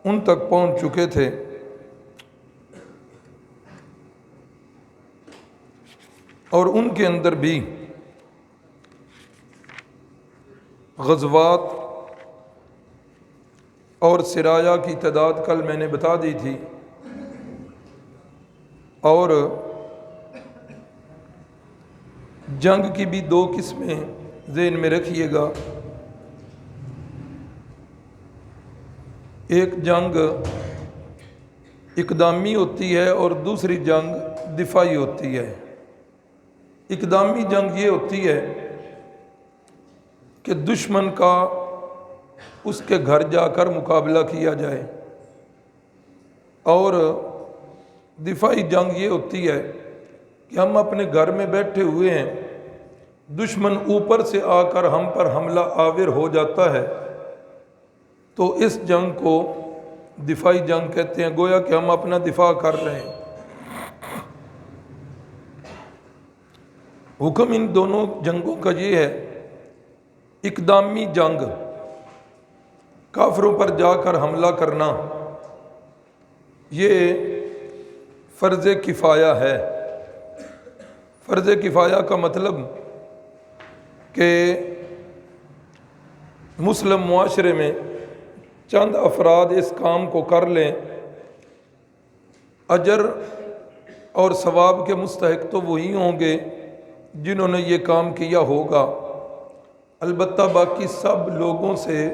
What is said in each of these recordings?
ان تک پہنچ چکے تھے۔ اور ان کے اندر بھی غزوات اور سرایا کی تعداد کل میں نے بتا دی تھی، اور جنگ کی بھی دو قسمیں ذہن میں رکھیے گا۔ ایک جنگ اقدامی ہوتی ہے اور دوسری جنگ دفاعی ہوتی ہے۔ اقدامی جنگ یہ ہوتی ہے کہ دشمن کا اس کے گھر جا کر مقابلہ کیا جائے، اور دفاعی جنگ یہ ہوتی ہے کہ ہم اپنے گھر میں بیٹھے ہوئے ہیں، دشمن اوپر سے آ کر ہم پر حملہ آور ہو جاتا ہے، تو اس جنگ کو دفاعی جنگ کہتے ہیں، گویا کہ ہم اپنا دفاع کر رہے ہیں۔ حکم ان دونوں جنگوں کا یہ ہے، اقدامی جنگ کافروں پر جا کر حملہ کرنا یہ فرض کفایہ ہے۔ فرض کفایہ کا مطلب کہ مسلم معاشرے میں چند افراد اس کام کو کر لیں، اجر اور ثواب کے مستحق تو وہی ہوں گے جنہوں نے یہ کام کیا ہوگا، البتہ باقی سب لوگوں سے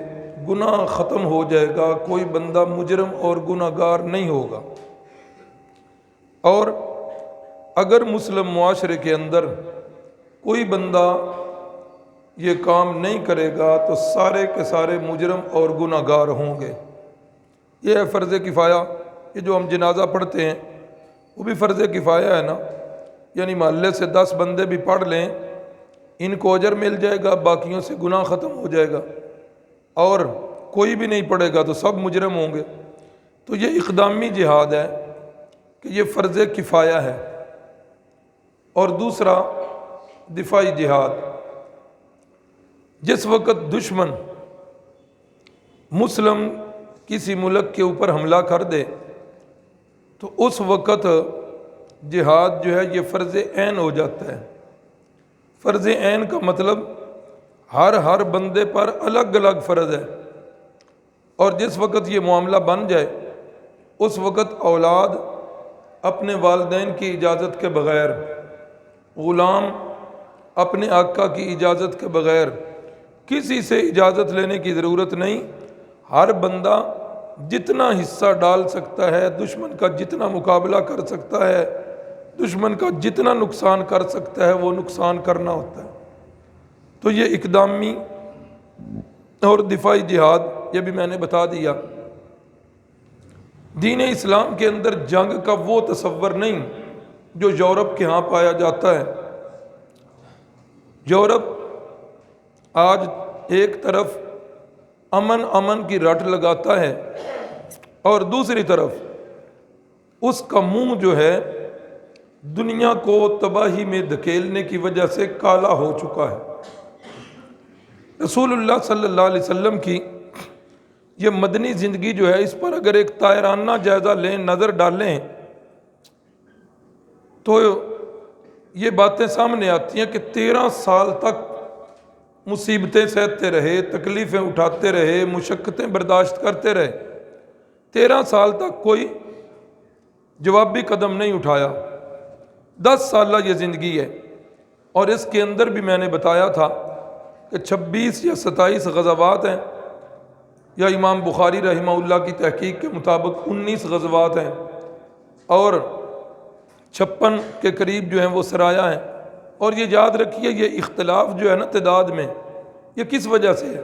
گناہ ختم ہو جائے گا، کوئی بندہ مجرم اور گناہ گار نہیں ہوگا۔ اور اگر مسلم معاشرے کے اندر کوئی بندہ یہ کام نہیں کرے گا تو سارے کے سارے مجرم اور گناہ گار ہوں گے۔ یہ ہے فرض کفایہ۔ یہ جو ہم جنازہ پڑھتے ہیں وہ بھی فرض کفایہ ہے نا، یعنی محلے سے 10 بندے بھی پڑھ لیں، ان کو اجر مل جائے گا، باقیوں سے گناہ ختم ہو جائے گا، اور کوئی بھی نہیں پڑھے گا تو سب مجرم ہوں گے۔ تو یہ اقدامی جہاد ہے کہ یہ فرض کفایہ ہے۔ اور دوسرا دفاعی جہاد، جس وقت دشمن مسلم کسی ملک کے اوپر حملہ کر دے تو اس وقت جہاد جو ہے یہ فرض عین ہو جاتا ہے۔ فرض عین کا مطلب ہر بندے پر الگ الگ فرض ہے، اور جس وقت یہ معاملہ بن جائے اس وقت اولاد اپنے والدین کی اجازت کے بغیر، غلام اپنے آقا کی اجازت کے بغیر، کسی سے اجازت لینے کی ضرورت نہیں، ہر بندہ جتنا حصہ ڈال سکتا ہے، دشمن کا جتنا مقابلہ کر سکتا ہے، دشمن کا جتنا نقصان کر سکتا ہے وہ نقصان کرنا ہوتا ہے۔ تو یہ اقدامی اور دفاعی جہاد یہ بھی میں نے بتا دیا۔ دین اسلام کے اندر جنگ کا وہ تصور نہیں جو یورپ کے ہاں پایا جاتا ہے۔ یورپ آج ایک طرف امن کی رٹ لگاتا ہے اور دوسری طرف اس کا منہ جو ہے دنیا کو تباہی میں دھکیلنے کی وجہ سے کالا ہو چکا ہے۔ رسول اللہ صلی اللہ علیہ وسلم کی یہ مدنی زندگی جو ہے، اس پر اگر ایک طائرانہ جائزہ لیں، نظر ڈالیں، تو یہ باتیں سامنے آتی ہیں کہ 13 سال تک مصیبتیں سہتے رہے، تکلیفیں اٹھاتے رہے، مشقتیں برداشت کرتے رہے، 13 سال تک کوئی جوابی قدم نہیں اٹھایا۔ 10 سالہ یہ زندگی ہے، اور اس کے اندر بھی میں نے بتایا تھا کہ 26 یا 27 غزوات ہیں، یا امام بخاری رحمہ اللہ کی تحقیق کے مطابق 19 غزوات ہیں، اور 56 کے قریب جو ہیں وہ سرایا ہیں۔ اور یہ یاد رکھیے، یہ اختلاف جو ہے نا تعداد میں، یہ کس وجہ سے ہے؟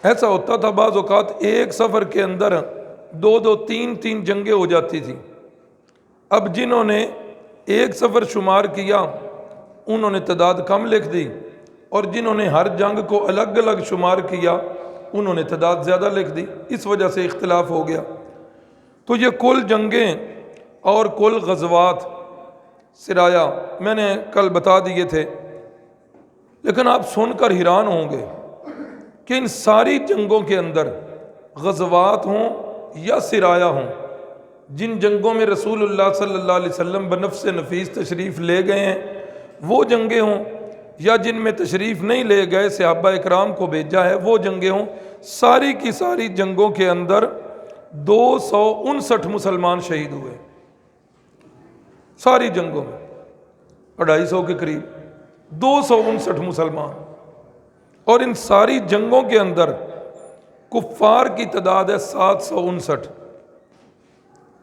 ایسا ہوتا تھا بعض اوقات ایک سفر کے اندر 2 3 جنگیں ہو جاتی تھیں۔ اب جنہوں نے ایک سفر شمار کیا انہوں نے تعداد کم لکھ دی، اور جنہوں نے ہر جنگ کو الگ الگ شمار کیا انہوں نے تعداد زیادہ لکھ دی، اس وجہ سے اختلاف ہو گیا۔ تو یہ کل جنگیں اور کل غزوات سرایا میں نے کل بتا دیے تھے، لیکن آپ سن کر حیران ہوں گے کہ ان ساری جنگوں کے اندر، غزوات ہوں یا سرایا ہوں، جن جنگوں میں رسول اللہ صلی اللہ علیہ وسلم بنفس نفیس تشریف لے گئے ہیں وہ جنگیں ہوں، یا جن میں تشریف نہیں لے گئے صحابہ اکرام کو بھیجا ہے وہ جنگیں ہوں، ساری کی ساری جنگوں کے اندر 259 مسلمان شہید ہوئے، ساری جنگوں میں 250 کے قریب 259 مسلمان، اور ان ساری جنگوں کے اندر کفار کی تعداد ہے 759۔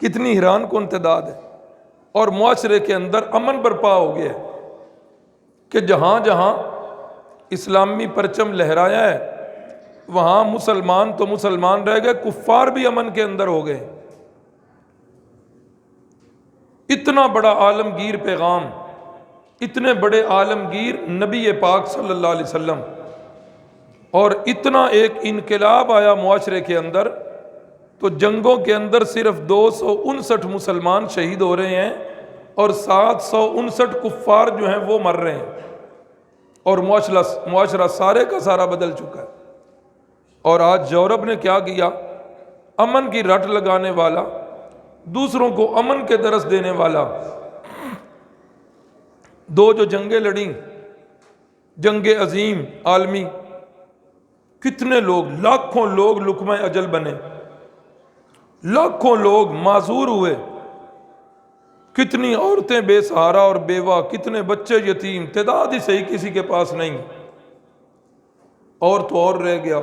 کتنی حیران کن تعداد ہے۔ اور معاشرے کے اندر امن برپا ہو گیا ہے کہ جہاں جہاں اسلامی پرچم لہرایا ہے وہاں مسلمان تو مسلمان رہ گئے، کفار بھی امن کے اندر ہو گئے۔ اتنا بڑا عالمگیر پیغام، اتنے بڑے عالمگیر نبی پاک صلی اللہ علیہ وسلم، اور اتنا ایک انقلاب آیا معاشرے کے اندر، تو جنگوں کے اندر صرف 259 مسلمان شہید ہو رہے ہیں اور 759 کفار جو ہیں وہ مر رہے ہیں، اور معاشرہ سارے کا سارا بدل چکا ہے۔ اور آج یورپ نے کیا کیا؟ امن کی رٹ لگانے والا، دوسروں کو امن کے درس دینے والا، دو جو جنگیں لڑیں، جنگ عظیم عالمی، کتنے لوگ، لاکھوں لوگ لقمہ اجل بنے، لاکھوں لوگ معذور ہوئے، کتنی عورتیں بے سہارا اور بیوہ، کتنے بچے یتیم، تعداد ہی صحیح کسی کے پاس نہیں، اور تو اور رہ گیا۔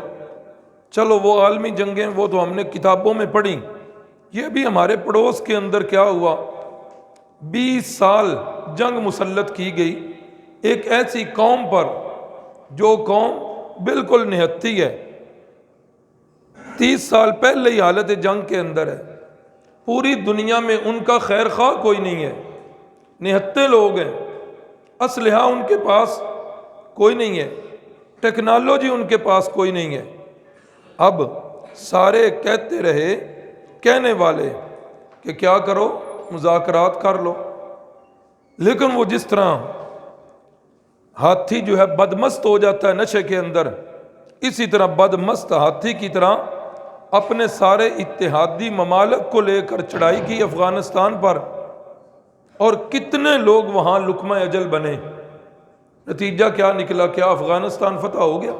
چلو وہ عالمی جنگیں وہ تو ہم نے کتابوں میں پڑھی، یہ بھی ہمارے پڑوس کے اندر کیا ہوا، 20 سال جنگ مسلط کی گئی ایک ایسی قوم پر جو قوم بالکل نہتی ہے، 30 سال پہلے ہی حالت جنگ کے اندر ہے، پوری دنیا میں ان کا خیر خواہ کوئی نہیں ہے، نہتے لوگ ہیں، اسلحہ ان کے پاس کوئی نہیں ہے، ٹیکنالوجی ان کے پاس کوئی نہیں ہے۔ اب سارے کہتے رہے کہنے والے کہ کیا کرو، مذاکرات کر لو، لیکن وہ جس طرح ہاتھی جو ہے بدمست ہو جاتا ہے نشے کے اندر، اسی طرح بدمست ہاتھی کی طرح اپنے سارے اتحادی ممالک کو لے کر چڑھائی کی افغانستان پر، اور کتنے لوگ وہاں لقمہ اجل بنے۔ نتیجہ کیا نکلا؟ کیا افغانستان فتح ہو گیا؟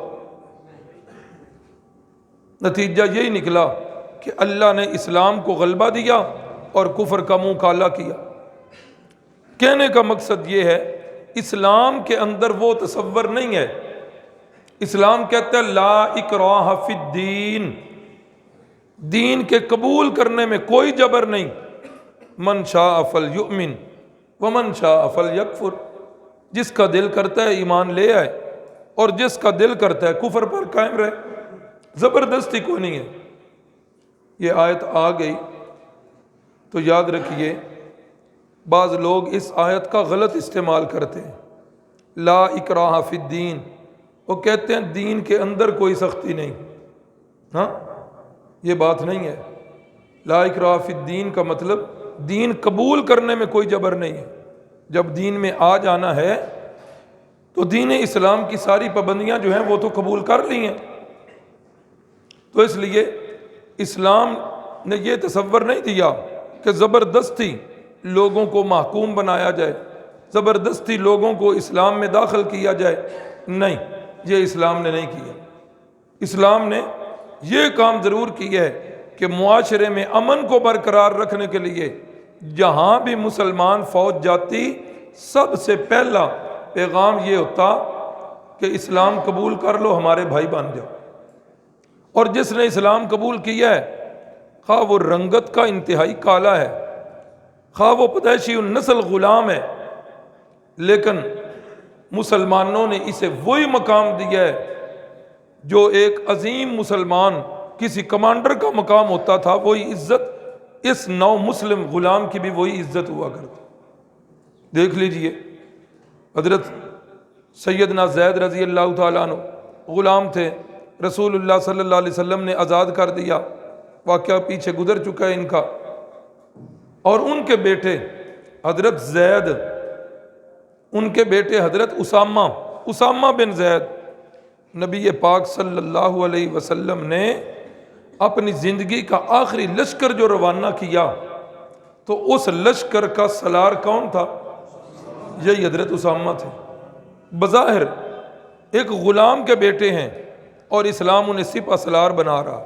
نتیجہ یہی نکلا کہ اللہ نے اسلام کو غلبہ دیا اور کفر کا منہ کالا کیا۔ کہنے کا مقصد یہ ہے، اسلام کے اندر وہ تصور نہیں ہے۔ اسلام کہتا ہے لا اکراہ فی الدین، دین کے قبول کرنے میں کوئی جبر نہیں، من شاء فلیؤمن ومن شاء فلیکفر، جس کا دل کرتا ہے ایمان لے آئے اور جس کا دل کرتا ہے کفر پر قائم رہے، زبردستی کوئی نہیں ہے۔ یہ آیت آ گئی تو یاد رکھیے بعض لوگ اس آیت کا غلط استعمال کرتے ہیں، لا اکراہ فی الدین، وہ کہتے ہیں دین کے اندر کوئی سختی نہیں۔ ہاں یہ بات نہیں ہے، لا اکراہ فی الدین کا مطلب دین قبول کرنے میں کوئی جبر نہیں ہے۔ جب دین میں آ جانا ہے تو دین اسلام کی ساری پابندیاں جو ہیں وہ تو قبول کر لی ہیں، تو اس لیے اسلام نے یہ تصور نہیں دیا کہ زبردستی لوگوں کو محکوم بنایا جائے، زبردستی لوگوں کو اسلام میں داخل کیا جائے، نہیں، یہ اسلام نے نہیں کیا۔ اسلام نے یہ کام ضرور کیا ہے کہ معاشرے میں امن کو برقرار رکھنے کے لیے جہاں بھی مسلمان فوج جاتی سب سے پہلا پیغام یہ ہوتا کہ اسلام قبول کر لو، ہمارے بھائی بن جاؤ۔ اور جس نے اسلام قبول کیا ہے، خواہ وہ رنگت کا انتہائی کالا ہے، خواہ وہ پیدائشی النسل غلام ہے، لیکن مسلمانوں نے اسے وہی مقام دیا ہے جو ایک عظیم مسلمان کسی کمانڈر کا مقام ہوتا تھا، وہی عزت اس نو مسلم غلام کی بھی وہی عزت ہوا کرتی۔ دیکھ لیجئے حضرت سیدنا زید رضی اللہ تعالیٰ عنہ غلام تھے، رسول اللہ صلی اللہ علیہ وسلم نے آزاد کر دیا، واقعہ پیچھے گزر چکا ہے ان کا، اور ان کے بیٹے حضرت زید، ان کے بیٹے حضرت اسامہ بن زید، نبی پاک صلی اللہ علیہ وسلم نے اپنی زندگی کا آخری لشکر جو روانہ کیا تو اس لشکر کا سالار کون تھا؟ یہی حضرت اسامہ تھے۔ بظاہر ایک غلام کے بیٹے ہیں اور اسلام انہیں سپہ سالار بنا رہا۔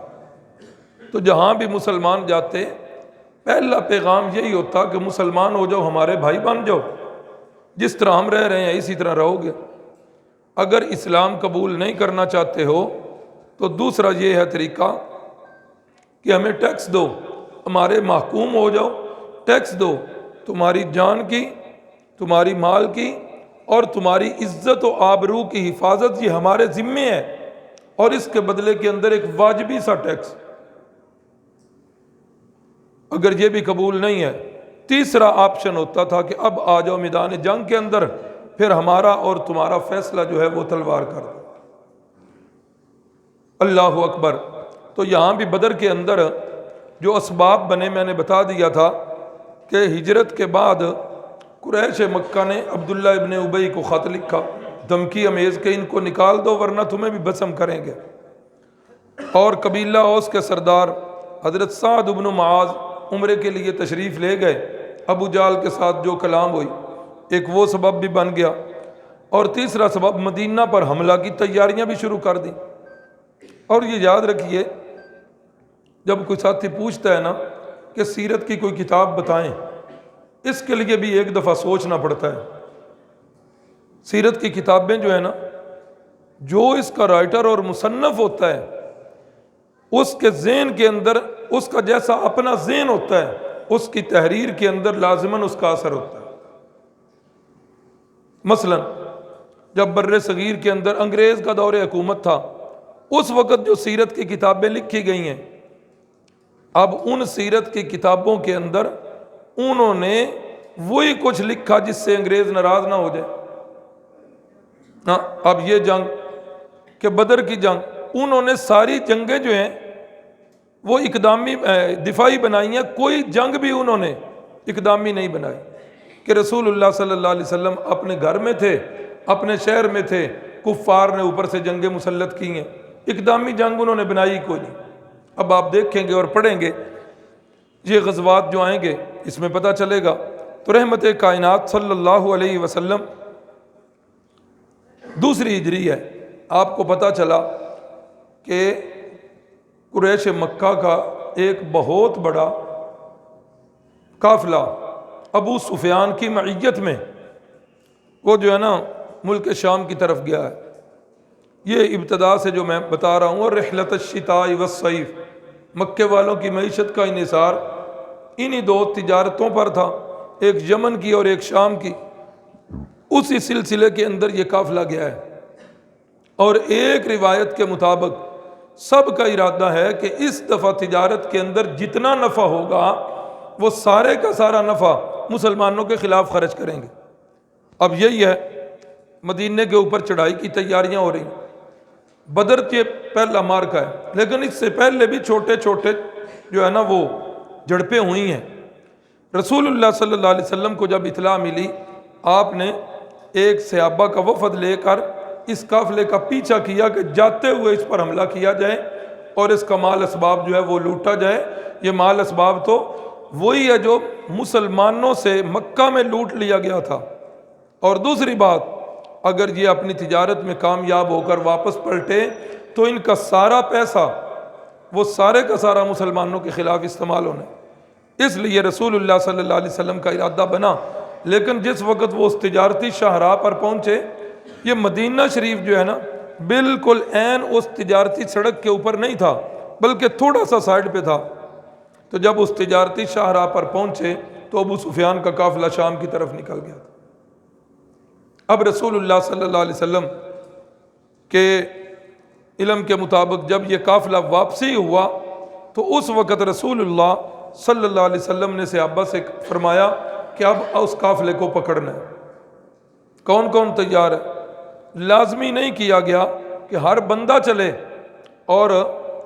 تو جہاں بھی مسلمان جاتے پہلا پیغام یہی ہوتا کہ مسلمان ہو جاؤ، ہمارے بھائی بن جاؤ، جس طرح ہم رہ رہے ہیں اسی طرح رہو گے۔ اگر اسلام قبول نہیں کرنا چاہتے ہو تو دوسرا یہ ہے طریقہ کہ ہمیں ٹیکس دو، ہمارے محکوم ہو جاؤ، ٹیکس دو، تمہاری جان کی، تمہاری مال کی اور تمہاری عزت و آبرو کی حفاظت یہ ہمارے ذمے ہے، اور اس کے بدلے کے اندر ایک واجبی سا ٹیکس۔ اگر یہ بھی قبول نہیں ہے، تیسرا آپشن ہوتا تھا کہ اب آ جاؤ میدان جنگ کے اندر، پھر ہمارا اور تمہارا فیصلہ جو ہے وہ تلوار کر دو۔ اللہ اکبر۔ تو یہاں بھی بدر کے اندر جو اسباب بنے میں نے بتا دیا تھا کہ ہجرت کے بعد قریش مکہ نے عبداللہ ابن ابی کو خط لکھا، دھمکی امیز کہ ان کو نکال دو ورنہ تمہیں بھی بھسم کریں گے۔ اور قبیلہ اوس کے سردار حضرت سعد بن معاذ عمرے کے لیے تشریف لے گئے، ابو جال کے ساتھ جو کلام ہوئی، ایک وہ سبب بھی بن گیا۔ اور تیسرا سبب مدینہ پر حملہ کی تیاریاں بھی شروع کر دیں۔ اور یہ یاد رکھیے، جب کوئی ساتھی پوچھتا ہے نا کہ سیرت کی کوئی کتاب بتائیں، اس کے لیے بھی ایک دفعہ سوچنا پڑتا ہے۔ سیرت کی کتابیں جو ہے نا، جو اس کا رائٹر اور مصنف ہوتا ہے اس کے ذہن کے اندر اس کا جیسا اپنا ذہن ہوتا ہے، اس کی تحریر کے اندر لازماً اس کا اثر ہوتا ہے۔ مثلا جب بر صغیر کے اندر انگریز کا دور حکومت تھا، اس وقت جو سیرت کی کتابیں لکھی گئی ہیں، اب ان سیرت کی کتابوں کے اندر انہوں نے وہی کچھ لکھا جس سے انگریز ناراض نہ ہو جائے۔ اب یہ جنگ کہ بدر کی جنگ، انہوں نے ساری جنگیں جو ہیں وہ اقدامی دفاعی بنائی ہیں، کوئی جنگ بھی انہوں نے اقدامی نہیں بنائی کہ رسول اللہ صلی اللہ علیہ وسلم اپنے گھر میں تھے، اپنے شہر میں تھے، کفار نے اوپر سے جنگیں مسلط کی ہیں، اقدامی جنگ انہوں نے بنائی کوئی نہیں۔ اب آپ دیکھیں گے اور پڑھیں گے یہ غزوات جو آئیں گے، اس میں پتہ چلے گا۔ تو رحمت کائنات صلی اللہ علیہ وسلم دوسری ہجری ہے، آپ کو پتہ چلا کہ قریش مکہ کا ایک بہت بڑا قافلہ ابو سفیان کی معیت میں وہ جو ہے نا ملک شام کی طرف گیا ہے۔ یہ ابتدا سے جو میں بتا رہا ہوں، اور رحلت الشتاء والصیف، مکے والوں کی معیشت کا انحصار انہی دو تجارتوں پر تھا، ایک یمن کی اور ایک شام کی۔ اسی سلسلے کے اندر یہ قافلہ گیا ہے، اور ایک روایت کے مطابق سب کا ارادہ ہے کہ اس دفعہ تجارت کے اندر جتنا نفع ہوگا وہ سارے کا سارا نفع مسلمانوں کے خلاف خرچ کریں گے۔ اب یہی ہے، مدینے کے اوپر چڑھائی کی تیاریاں ہو رہی ہیں۔ بدر کے پہلا مارکا ہے، لیکن اس سے پہلے بھی چھوٹے چھوٹے جو ہے نا وہ جھڑپیں ہوئی ہیں۔ رسول اللہ صلی اللہ علیہ وسلم کو جب اطلاع ملی، آپ نے ایک صحابہ کا وفد لے کر اس قافلے کا پیچھا کیا کہ جاتے ہوئے اس پر حملہ کیا جائے اور اس کا مال اسباب جو ہے وہ لوٹا جائے۔ یہ مال اسباب تو وہی ہے جو مسلمانوں سے مکہ میں لوٹ لیا گیا تھا۔ اور دوسری بات، اگر یہ اپنی تجارت میں کامیاب ہو کر واپس پلٹے تو ان کا سارا پیسہ وہ سارے کا سارا مسلمانوں کے خلاف استعمال ہونا ہے۔ اس لیے رسول اللہ صلی اللہ علیہ وسلم کا ارادہ بنا، لیکن جس وقت وہ اس تجارتی شاہراہ پر پہنچے، یہ مدینہ شریف جو ہے نا بالکل عین اس تجارتی سڑک کے اوپر نہیں تھا، بلکہ تھوڑا سا سائڈ پہ تھا۔ تو جب اس تجارتی شاہراہ پر پہنچے تو ابو سفیان کا قافلہ شام کی طرف نکل گیا تھا۔ اب رسول اللہ صلی اللہ علیہ وسلم کے علم کے مطابق جب یہ قافلہ واپسی ہوا تو اس وقت رسول اللہ صلی اللہ علیہ وسلم نے صحابہ سے فرمایا کہ اب اس قافلے کو پکڑنا ہے۔ کون کون تیار ہے؟ لازمی نہیں کیا گیا کہ ہر بندہ چلے اور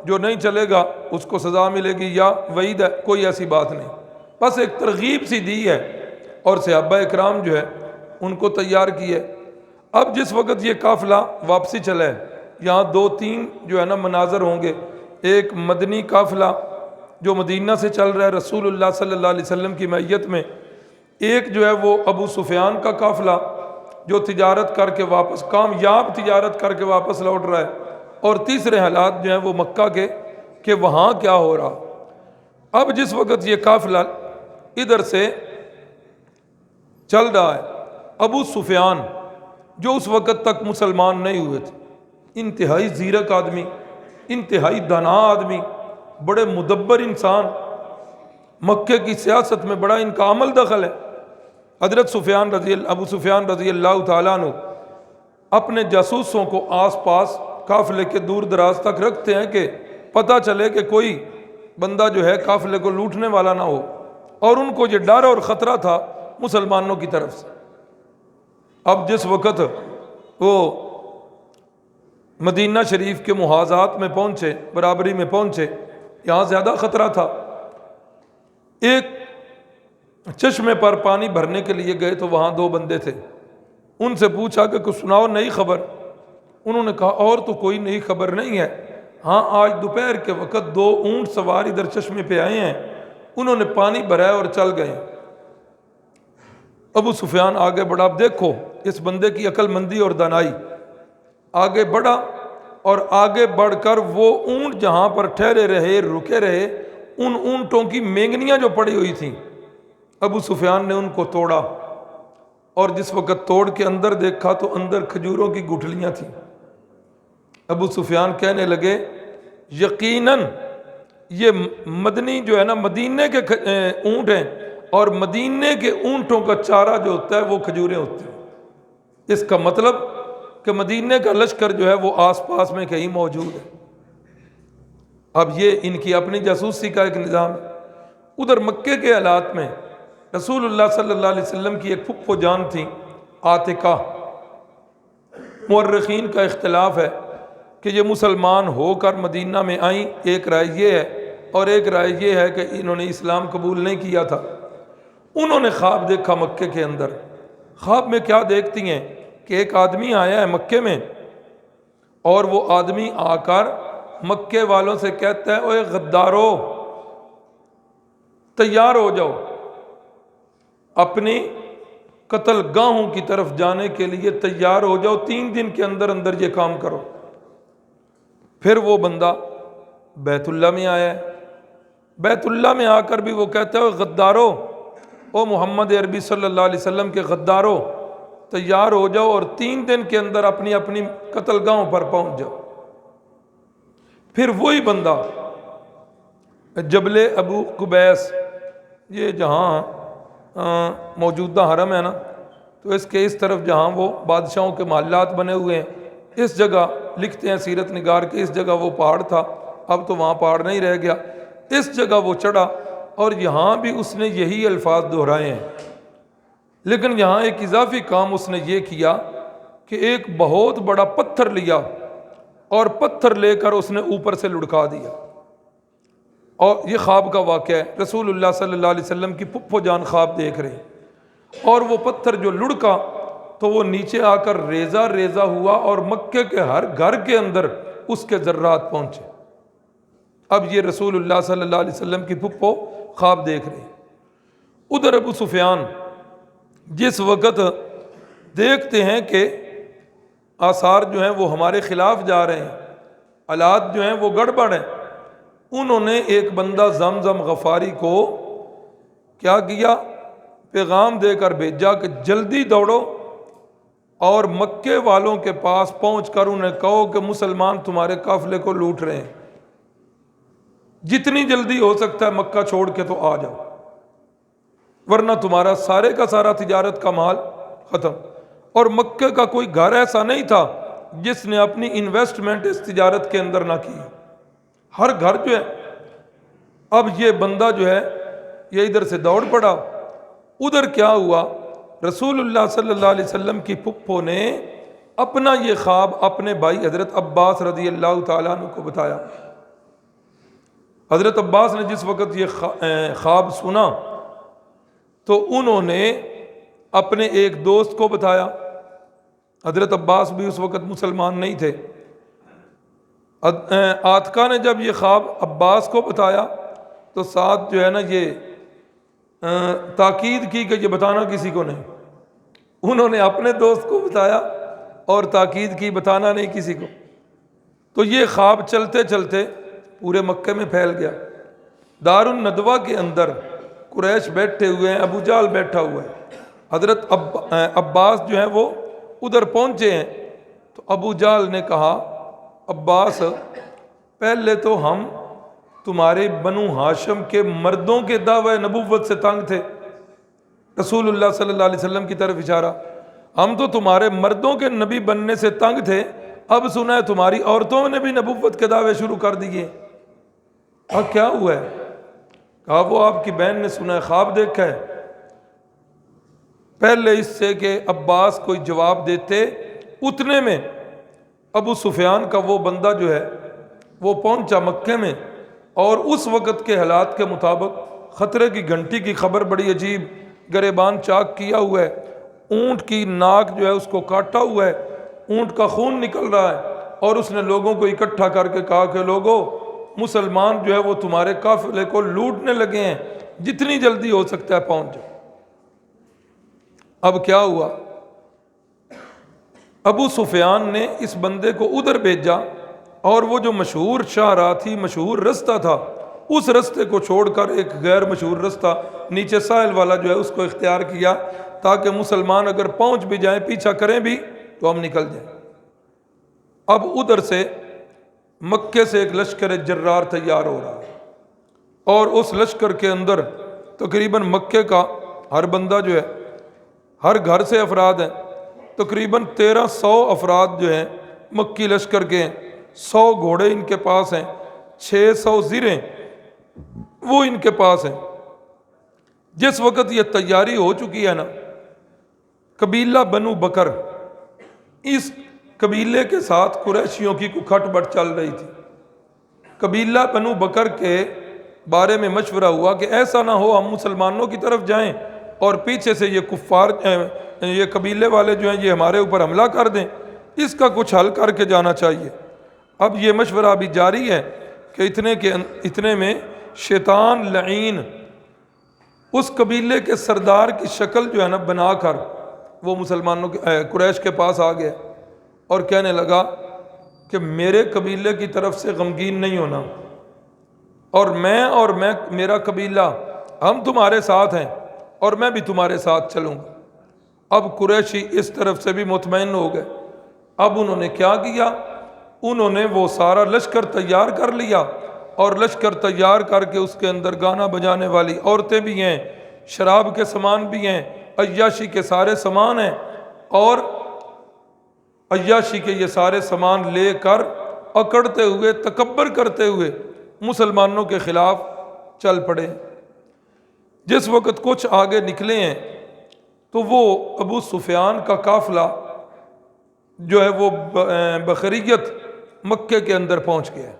جو نہیں چلے گا اس کو سزا ملے گی یا وعید ہے، کوئی ایسی بات نہیں، بس ایک ترغیب سی دی ہے اور صحابہ اکرام جو ہے ان کو تیار کی ہے۔ اب جس وقت یہ قافلہ واپسی چلا ہے، یہاں دو تین جو ہے نا مناظر ہوں گے۔ ایک مدنی قافلہ جو مدینہ سے چل رہا ہے رسول اللہ صلی اللہ علیہ وسلم کی معیت میں، ایک جو ہے وہ ابو سفیان کا قافلہ جو تجارت کر کے واپس، کامیاب تجارت کر کے واپس لوٹ رہا ہے، اور تیسرے حالات جو ہیں وہ مکہ کے کہ وہاں کیا ہو رہا۔ اب جس وقت یہ قافلہ ادھر سے چل رہا ہے، ابو سفیان جو اس وقت تک مسلمان نہیں ہوئے تھے، انتہائی زیرک آدمی، انتہائی دانا آدمی، بڑے مدبر انسان، مکے کی سیاست میں بڑا ان کا عمل دخل ہے۔ حضرت ابو سفیان رضی اللہ تعالیٰ عنہ اپنے جاسوسوں کو آس پاس قافلے کے دور دراز تک رکھتے ہیں کہ پتہ چلے کہ کوئی بندہ جو ہے قافلے کو لوٹنے والا نہ ہو، اور ان کو یہ ڈر اور خطرہ تھا مسلمانوں کی طرف سے۔ اب جس وقت وہ مدینہ شریف کے محاذات میں پہنچے، برابری میں پہنچے، یہاں زیادہ خطرہ تھا۔ ایک چشمے پر پانی بھرنے کے لیے گئے تو وہاں دو بندے تھے، ان سے پوچھا کہ کچھ سناؤ نئی خبر۔ انہوں نے کہا اور تو کوئی نئی خبر نہیں ہے، ہاں آج دوپہر کے وقت دو اونٹ سوار ادھر چشمے پہ آئے ہیں، انہوں نے پانی بھرایا اور چل گئے۔ ابو سفیان آگے بڑھا، اب دیکھو اس بندے کی عقل مندی اور دانائی، آگے بڑھا اور آگے بڑھ کر وہ اونٹ جہاں پر ٹھہرے رہے، رکے رہے، ان اونٹوں کی مینگنیاں جو پڑی ہوئی تھیں، ابو سفیان نے ان کو توڑا، اور جس وقت توڑ کے اندر دیکھا تو اندر کھجوروں کی گٹھلیاں تھیں۔ ابو سفیان کہنے لگے یقیناً یہ مدنی جو ہے نا مدینے کے اونٹ ہیں، اور مدینے کے اونٹوں کا چارہ جو ہوتا ہے وہ کھجوریں ہوتی ہیں، اس کا مطلب کہ مدینے کا لشکر جو ہے وہ آس پاس میں کہیں موجود ہے۔ اب یہ ان کی اپنی جاسوسی کا ایک نظام ہے۔ ادھر مکے کے حالات میں رسول اللہ صلی اللہ علیہ وسلم کی ایک پھپھو جان تھی عاتقہ، مورخین کا اختلاف ہے کہ یہ مسلمان ہو کر مدینہ میں آئیں، ایک رائے یہ ہے اور ایک رائے یہ ہے کہ انہوں نے اسلام قبول نہیں کیا تھا۔ انہوں نے خواب دیکھا مکے کے اندر۔ خواب میں کیا دیکھتی ہیں کہ ایک آدمی آیا ہے مکے میں، اور وہ آدمی آ کر مکے والوں سے کہتا ہے اوے غدارو تیار ہو جاؤ، اپنی قتل گاہوں کی طرف جانے کے لیے تیار ہو جاؤ، 3 دن کے اندر اندر یہ کام کرو۔ پھر وہ بندہ بیت اللہ میں آیا ہے، بیت اللہ میں آ کر بھی وہ کہتا ہے غدارو، او محمد عربی صلی اللہ علیہ وسلم کے غدارو تیار ہو جاؤ اور 3 دن کے اندر اپنی اپنی قتل گاہوں پر پہنچ جاؤ۔ پھر وہی بندہ جبل ابو قبیس، یہ جہاں موجودہ حرم ہے نا، تو اس کے اس طرف جہاں وہ بادشاہوں کے محلات بنے ہوئے ہیں، اس جگہ لکھتے ہیں سیرت نگار کہ اس جگہ وہ پہاڑ تھا، اب تو وہاں پہاڑ نہیں رہ گیا، اس جگہ وہ چڑھا اور یہاں بھی اس نے یہی الفاظ دہرائے ہیں، لیکن یہاں ایک اضافی کام اس نے یہ کیا کہ ایک بہت بڑا پتھر لیا اور پتھر لے کر اس نے اوپر سے لڑکا دیا۔ اور یہ خواب کا واقعہ ہے، رسول اللہ صلی اللہ علیہ وسلم کی پھپھو جان خواب دیکھ رہے ہیں، اور وہ پتھر جو لڑکا تو وہ نیچے آ کر ریزہ ریزہ ہوا اور مکے کے ہر گھر کے اندر اس کے ذرات پہنچے۔ اب یہ رسول اللہ صلی اللہ علیہ وسلم کی پھپھو خواب دیکھ رہے ہیں۔ ادھر ابو سفیان جس وقت دیکھتے ہیں کہ آثار جو ہیں وہ ہمارے خلاف جا رہے ہیں، حالات جو ہیں وہ گڑبڑ ہیں، انہوں نے ایک بندہ زمزم غفاری کو کیا کیا، پیغام دے کر بھیجا کہ جلدی دوڑو اور مکے والوں کے پاس پہنچ کر انہیں کہو کہ مسلمان تمہارے قافلے کو لوٹ رہے ہیں، جتنی جلدی ہو سکتا ہے مکہ چھوڑ کے تو آ جاؤ، ورنہ تمہارا سارے کا سارا تجارت کا مال ختم۔ اور مکے کا کوئی گھر ایسا نہیں تھا جس نے اپنی انویسٹمنٹ اس تجارت کے اندر نہ کی، ہر گھر جو ہے۔ اب یہ بندہ جو ہے یہ ادھر سے دوڑ پڑا، ادھر کیا ہوا، رسول اللہ صلی اللہ علیہ وسلم کی پھپھو نے اپنا یہ خواب اپنے بھائی حضرت عباس رضی اللہ تعالیٰ عنہ کو بتایا۔ حضرت عباس نے جس وقت یہ خواب سنا تو انہوں نے اپنے ایک دوست کو بتایا، حضرت عباس بھی اس وقت مسلمان نہیں تھے، آتکا نے جب یہ خواب عباس کو بتایا تو ساتھ جو ہے نا یہ تاکید کی کہ یہ بتانا کسی کو نہیں. انہوں نے اپنے دوست کو بتایا اور تاکید کی بتانا نہیں کسی کو. تو یہ خواب چلتے چلتے پورے مکے میں پھیل گیا. دار الندوہ کے اندر قریش بیٹھے ہوئے ہیں، ابو جہل بیٹھا ہوا ہے، حضرت عباس جو ہیں وہ ادھر پہنچے ہیں. تو ابو جہل نے کہا عباس پہلے تو ہم تمہارے بنو ہاشم کے مردوں کے دعوی نبوت سے تنگ تھے. رسول اللہ صلی اللہ علیہ وسلم کی طرف اشارہ، ہم تو تمہارے مردوں کے نبی بننے سے تنگ تھے، اب سنا ہے تمہاری عورتوں نے بھی نبوت کے دعوے شروع کر دیے. اب کیا ہوا ہے؟ کہا وہ آپ کی بہن نے سنا ہے، خواب دیکھا ہے. پہلے اس سے کہ عباس کوئی جواب دیتے، اتنے میں ابو سفیان کا وہ بندہ جو ہے وہ پہنچا مکے میں، اور اس وقت کے حالات کے مطابق خطرے کی گھنٹی کی خبر بڑی عجیب، گریبان چاک کیا ہوا ہے، اونٹ کی ناک جو ہے اس کو کاٹا ہوا ہے، اونٹ کا خون نکل رہا ہے، اور اس نے لوگوں کو اکٹھا کر کے کہا کہ لوگوں مسلمان جو ہے وہ تمہارے قافلے کو لوٹنے لگے ہیں، جتنی جلدی ہو سکتا ہے پہنچ جاؤ. اب کیا ہوا؟ ابو سفیان نے اس بندے کو ادھر بھیجا، اور وہ جو مشہور شاہراہ تھی، مشہور رستہ تھا، اس رستے کو چھوڑ کر ایک غیر مشہور رستہ نیچے ساحل والا جو ہے اس کو اختیار کیا، تاکہ مسلمان اگر پہنچ بھی جائیں، پیچھا کریں بھی تو ہم نکل جائیں. اب ادھر سے مکے سے ایک لشکر جرار تیار ہو رہا ہے، اور اس لشکر کے اندر تقریباً مکے کا ہر بندہ جو ہے، ہر گھر سے افراد ہیں، تقریباً 1300 افراد جو ہیں مکی لشکر کے ہیں. 100 گھوڑے ان کے پاس ہیں، 600 زریں وہ ان کے پاس ہیں. جس وقت یہ تیاری ہو چکی ہے نا، قبیلہ بنو بکر، اس قبیلے کے ساتھ قریشیوں کی کھٹ بٹ چل رہی تھی. قبیلہ بنو بکر کے بارے میں مشورہ ہوا کہ ایسا نہ ہو ہم مسلمانوں کی طرف جائیں اور پیچھے سے یہ کفار یہ قبیلے والے جو ہیں یہ ہمارے اوپر حملہ کر دیں، اس کا کچھ حل کر کے جانا چاہیے. اب یہ مشورہ ابھی جاری ہے کہ اتنے میں شیطان لعین اس قبیلے کے سردار کی شکل جو ہے نا بنا کر وہ مسلمانوں کے قریش کے پاس آ گیا، اور کہنے لگا کہ میرے قبیلے کی طرف سے غمگین نہیں ہونا، اور میں میرا قبیلہ ہم تمہارے ساتھ ہیں، اور میں بھی تمہارے ساتھ چلوں گا. اب قریشی اس طرف سے بھی مطمئن ہو گئے. اب انہوں نے کیا کیا؟ انہوں نے وہ سارا لشکر تیار کر لیا، اور لشکر تیار کر کے اس کے اندر گانا بجانے والی عورتیں بھی ہیں، شراب کے سامان بھی ہیں، عیاشی کے سارے سامان ہیں، اور عیاشی کے یہ سارے سامان لے کر اکڑتے ہوئے تکبر کرتے ہوئے مسلمانوں کے خلاف چل پڑے. جس وقت کچھ آگے نکلے ہیں تو وہ ابو سفیان کا قافلہ جو ہے وہ بخریت مکے کے اندر پہنچ گیا.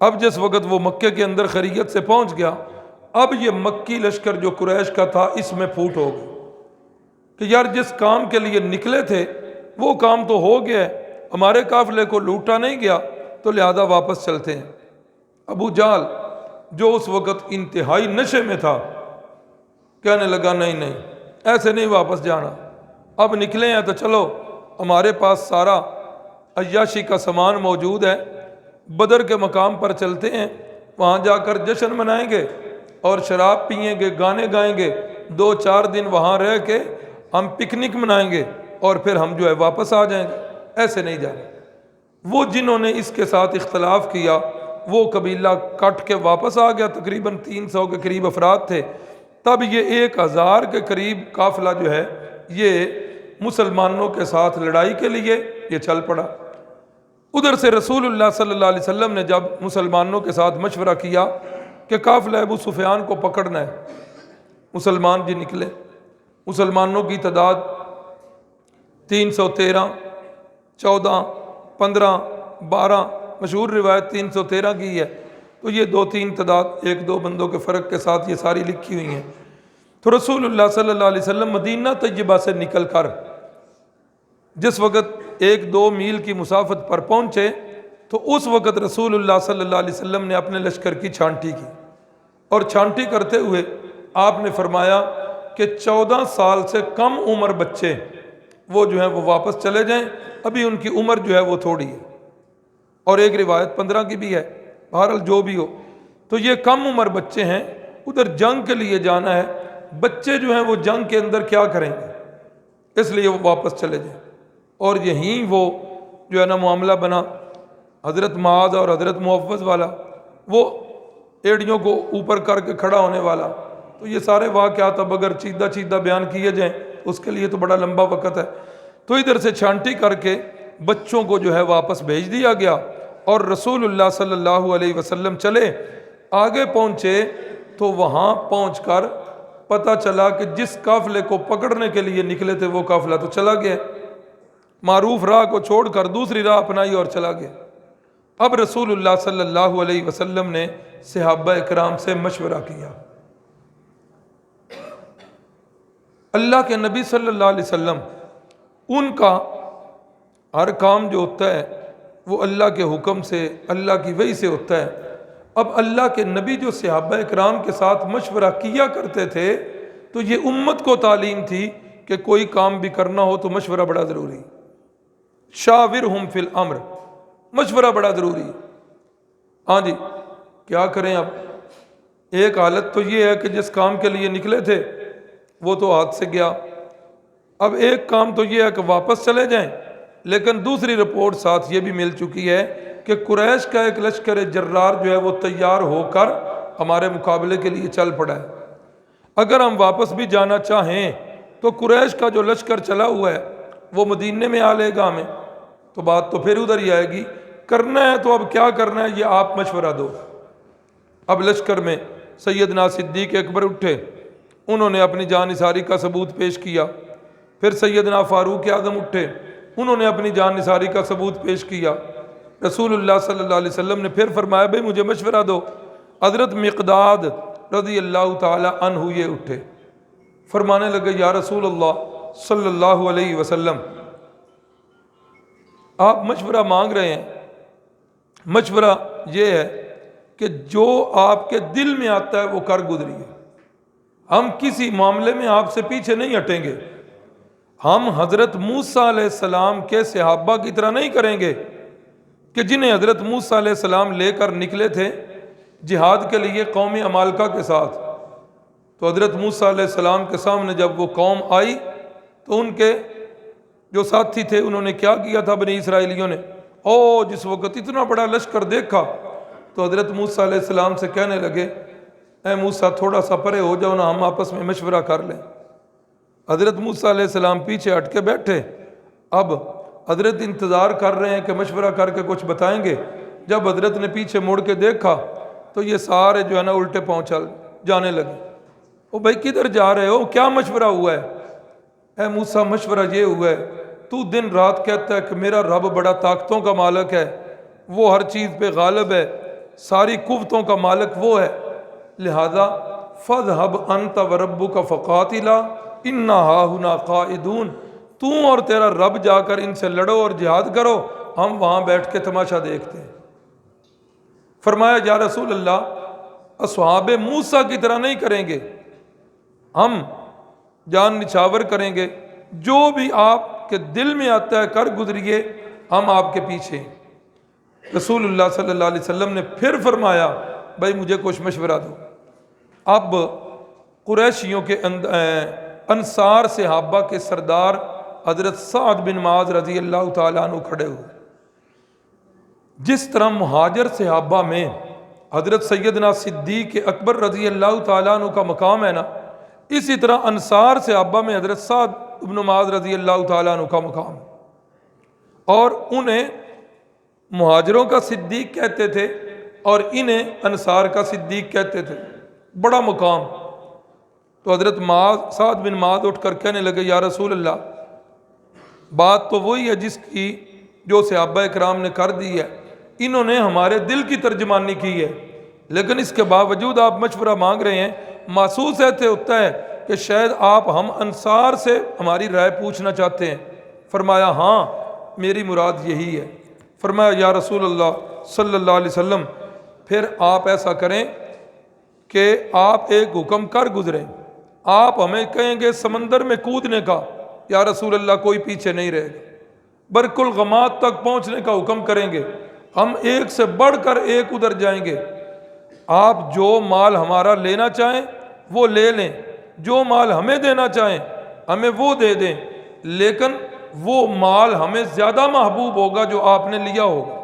اب جس وقت وہ مکے کے اندر خریت سے پہنچ گیا، اب یہ مکی لشکر جو قریش کا تھا اس میں پھوٹ ہو گئی کہ یار جس کام کے لیے نکلے تھے وہ کام تو ہو گیا ہے، ہمارے قافلے کو لوٹا نہیں گیا، تو لہذا واپس چلتے ہیں. ابو جہل جو اس وقت انتہائی نشے میں تھا کہنے لگا نہیں ایسے نہیں واپس جانا، اب نکلے ہیں تو چلو ہمارے پاس سارا عیاشی کا سامان موجود ہے، بدر کے مقام پر چلتے ہیں، وہاں جا کر جشن منائیں گے اور شراب پئیں گے، گانے گائیں گے، 2-4 دن وہاں رہ کے ہم پکنک منائیں گے، اور پھر ہم جو ہے واپس آ جائیں گے. ایسے نہیں جانا. وہ جنہوں نے اس کے ساتھ اختلاف کیا وہ قبیلہ کٹ کے واپس آ گیا، تقریباً 300 کے قریب افراد تھے. تب یہ 1000 کے قریب قافلہ جو ہے یہ مسلمانوں کے ساتھ لڑائی کے لیے یہ چل پڑا. ادھر سے رسول اللہ صلی اللہ علیہ وسلم نے جب مسلمانوں کے ساتھ مشورہ کیا کہ قافلہ ابو سفیان کو پکڑنا ہے، مسلمان بھی نکلے. مسلمانوں کی تعداد 313، 14، 15، 12، مشہور روایت 313 کی ہے، تو یہ 2-3 تعداد 1-2 بندوں کے فرق کے ساتھ یہ ساری لکھی ہوئی ہیں. تو رسول اللہ صلی اللہ علیہ وسلم مدینہ طیبہ سے نکل کر جس وقت 1-2 میل کی مسافت پر پہنچے تو اس وقت رسول اللہ صلی اللہ علیہ وسلم نے اپنے لشکر کی چھانٹی کی، اور چھانٹی کرتے ہوئے آپ نے فرمایا کہ 14 سال سے کم عمر بچے وہ جو ہیں وہ واپس چلے جائیں، ابھی ان کی عمر جو ہے وہ تھوڑی ہے، اور ایک روایت 15 کی بھی ہے، بہرحال جو بھی ہو، تو یہ کم عمر بچے ہیں، ادھر جنگ کے لیے جانا ہے، بچے جو ہیں وہ جنگ کے اندر کیا کریں گے، اس لیے وہ واپس چلے جائیں۔ اور یہیں وہ جو ہے نا معاملہ بنا، حضرت معاذ اور حضرت معوذ والا، وہ ایڑیوں کو اوپر کر کے کھڑا ہونے والا، تو یہ سارے واقعات اب اگر چیدہ بیان کیے جائیں اس کے لیے تو بڑا لمبا وقت ہے۔ تو ادھر سے چھانٹی کر کے بچوں کو جو ہے واپس بھیج دیا گیا، اور رسول اللہ صلی اللہ علیہ وسلم چلے، آگے پہنچے تو وہاں پہنچ کر پتہ چلا کہ جس قافلے کو پکڑنے کے لیے نکلے تھے وہ قافلہ تو چلا گیا، معروف راہ کو چھوڑ کر دوسری راہ اپنائی اور چلا گیا۔ اب رسول اللہ صلی اللہ علیہ وسلم نے صحابہ اکرام سے مشورہ کیا۔ اللہ کے نبی صلی اللہ علیہ وسلم، ان کا ہر کام جو ہوتا ہے وہ اللہ کے حکم سے، اللہ کی وحی سے ہوتا ہے۔ اب اللہ کے نبی جو صحابہ اکرام کے ساتھ مشورہ کیا کرتے تھے، تو یہ امت کو تعلیم تھی کہ کوئی کام بھی کرنا ہو تو مشورہ بڑا ضروری، شاورہم فی الامر، مشورہ بڑا ضروری۔ ہاں جی، کیا کریں؟ اب ایک حالت تو یہ ہے کہ جس کام کے لیے نکلے تھے وہ تو ہاتھ سے گیا، اب ایک کام تو یہ ہے کہ واپس چلے جائیں، لیکن دوسری رپورٹ ساتھ یہ بھی مل چکی ہے کہ قریش کا ایک لشکر جرار جو ہے وہ تیار ہو کر ہمارے مقابلے کے لیے چل پڑا ہے۔ اگر ہم واپس بھی جانا چاہیں تو قریش کا جو لشکر چلا ہوا ہے وہ مدینے میں آ لے گا ہمیں، تو بات تو پھر ادھر ہی آئے گی۔ کرنا ہے تو اب کیا کرنا ہے یہ آپ مشورہ دو۔ اب لشکر میں سیدنا صدیق اکبر اٹھے، انہوں نے اپنی جان نثاری کا ثبوت پیش کیا۔ پھر سیدنا فاروق اعظم اٹھے، انہوں نے اپنی جان نثاری کا ثبوت پیش کیا۔ رسول اللہ صلی اللہ علیہ وسلم نے پھر فرمایا بھئی مجھے مشورہ دو۔ حضرت مقداد رضی اللہ تعالی عنہ یہ اٹھے، فرمانے لگے یا رسول اللہ صلی اللہ علیہ وسلم، آپ مشورہ مانگ رہے ہیں، مشورہ یہ ہے کہ جو آپ کے دل میں آتا ہے وہ کر گزریے، ہم کسی معاملے میں آپ سے پیچھے نہیں ہٹیں گے، ہم حضرت موسیٰ علیہ السلام کے صحابہ کی طرح نہیں کریں گے کہ جنہیں حضرت موسیٰ علیہ السلام لے کر نکلے تھے جہاد کے لیے قوم عمالقہ کے ساتھ۔ تو حضرت موسیٰ علیہ السلام کے سامنے جب وہ قوم آئی تو ان کے جو ساتھی تھے انہوں نے کیا کیا تھا، بنی اسرائیلیوں نے، جس وقت اتنا بڑا لشکر دیکھا تو حضرت موسیٰ علیہ السلام سے کہنے لگے اے موسیٰ تھوڑا سا پرے ہو جاؤ نا، ہم آپس میں مشورہ کر لیں۔ حضرت موسیٰ علیہ السلام پیچھے ہٹ کے بیٹھے، اب حضرت انتظار کر رہے ہیں کہ مشورہ کر کے کچھ بتائیں گے۔ جب حضرت نے پیچھے مڑ کے دیکھا تو یہ سارے جو ہے نا الٹے پاؤں چل جانے لگے۔ او بھائی کدھر جا رہے ہو، کیا مشورہ ہوا ہے؟ اے موسیٰ مشورہ یہ ہوا ہے، تو دن رات کہتا ہے کہ میرا رب بڑا طاقتوں کا مالک ہے، وہ ہر چیز پہ غالب ہے، ساری قوتوں کا مالک وہ ہے، لہذا فَاذْهَبْ أَنْتَ وَرَبُّكَ فَقَاتِلَا إِنَّا هَاهُنَا قَاعِدُونَ، تو اور تیرا رب جا کر ان سے لڑو اور جہاد کرو، ہم وہاں بیٹھ کے تماشا دیکھتے ہیں۔ فرمایا یا رسول اللہ اصحاب موسیٰ کی طرح نہیں کریں گے، ہم جان نچھاور کریں گے، جو بھی آپ کے دل میں آتا ہے کر گزریے، ہم آپ کے پیچھے ہیں۔ رسول اللہ صلی اللہ علیہ وسلم نے پھر فرمایا بھائی مجھے کچھ مشورہ دو۔ اب قریشیوں کے انصار صحابہ کے سردار حضرت سعد بن معاذ رضی اللہ تعالیٰ عنہ کھڑے ہوئے۔ جس طرح مہاجر صحابہ میں حضرت سیدنا صدیق اکبر رضی اللہ تعالیٰ عنہ کا مقام ہے نا، اسی طرح انصار صحابہ میں حضرت سعد بن معاذ رضی اللہ تعالیٰ عنہ کا مقام، اور انہیں مہاجروں کا صدیق کہتے تھے اور انہیں انصار کا صدیق کہتے تھے، بڑا مقام۔ تو حضرت سعد بن معاذ اٹھ کر کہنے لگے یا رسول اللہ بات تو وہی ہے جس کی جو صحابہ اکرام نے کر دی ہے، انہوں نے ہمارے دل کی ترجمانی کی ہے، لیکن اس کے باوجود آپ مشورہ مانگ رہے ہیں، محسوس ایسے ہوتا ہے کہ شاید آپ ہم انصار سے ہماری رائے پوچھنا چاہتے ہیں۔ فرمایا ہاں میری مراد یہی ہے۔ فرمایا یا رسول اللہ صلی اللہ علیہ وسلم پھر آپ ایسا کریں کہ آپ ایک حکم کر گزریں، آپ ہمیں کہیں گے سمندر میں کودنے کا، یا رسول اللہ کوئی پیچھے نہیں رہے گا، برق الغمات تک پہنچنے کا حکم کریں گے، ہم ایک سے بڑھ کر ایک ادھر جائیں گے، آپ جو مال ہمارا لینا چاہیں وہ لے لیں، جو مال ہمیں دینا چاہیں ہمیں وہ دے دیں، لیکن وہ مال ہمیں زیادہ محبوب ہوگا جو آپ نے لیا ہوگا۔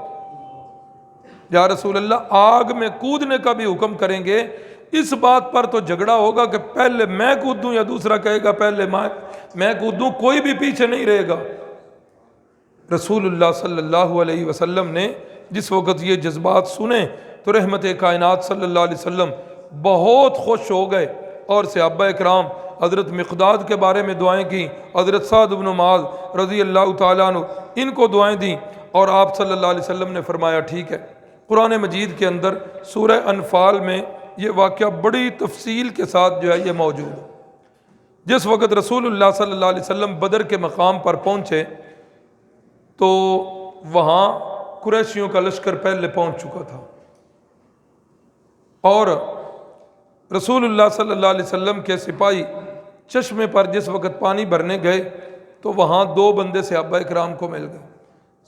یا رسول اللہ آگ میں کودنے کا بھی حکم کریں گے، اس بات پر تو جھگڑا ہوگا کہ پہلے میں کودوں یا دوسرا کہے گا پہلے میں کودوں، کوئی بھی پیچھے نہیں رہے گا۔ رسول اللہ صلی اللہ علیہ وسلم نے جس وقت یہ جذبات سنے تو رحمت کائنات صلی اللہ علیہ وسلم بہت خوش ہو گئے، اور صحابہ اکرام حضرت مقداد کے بارے میں دعائیں کی، حضرت سعد بن معاذ رضی اللہ تعالیٰ عنہ ان کو دعائیں دیں، اور آپ صلی اللہ علیہ وسلم نے فرمایا ٹھیک ہے۔ قرآن مجید کے اندر سورہ انفال میں یہ واقعہ بڑی تفصیل کے ساتھ جو ہے یہ موجود ہے۔ جس وقت رسول اللہ صلی اللہ علیہ وسلم بدر کے مقام پر پہنچے تو وہاں قریشیوں کا لشکر پہلے پہنچ چکا تھا، اور رسول اللہ صلی اللہ علیہ وسلم کے سپاہی چشمے پر جس وقت پانی بھرنے گئے تو وہاں دو بندے صحابہ اکرام کو مل گئے،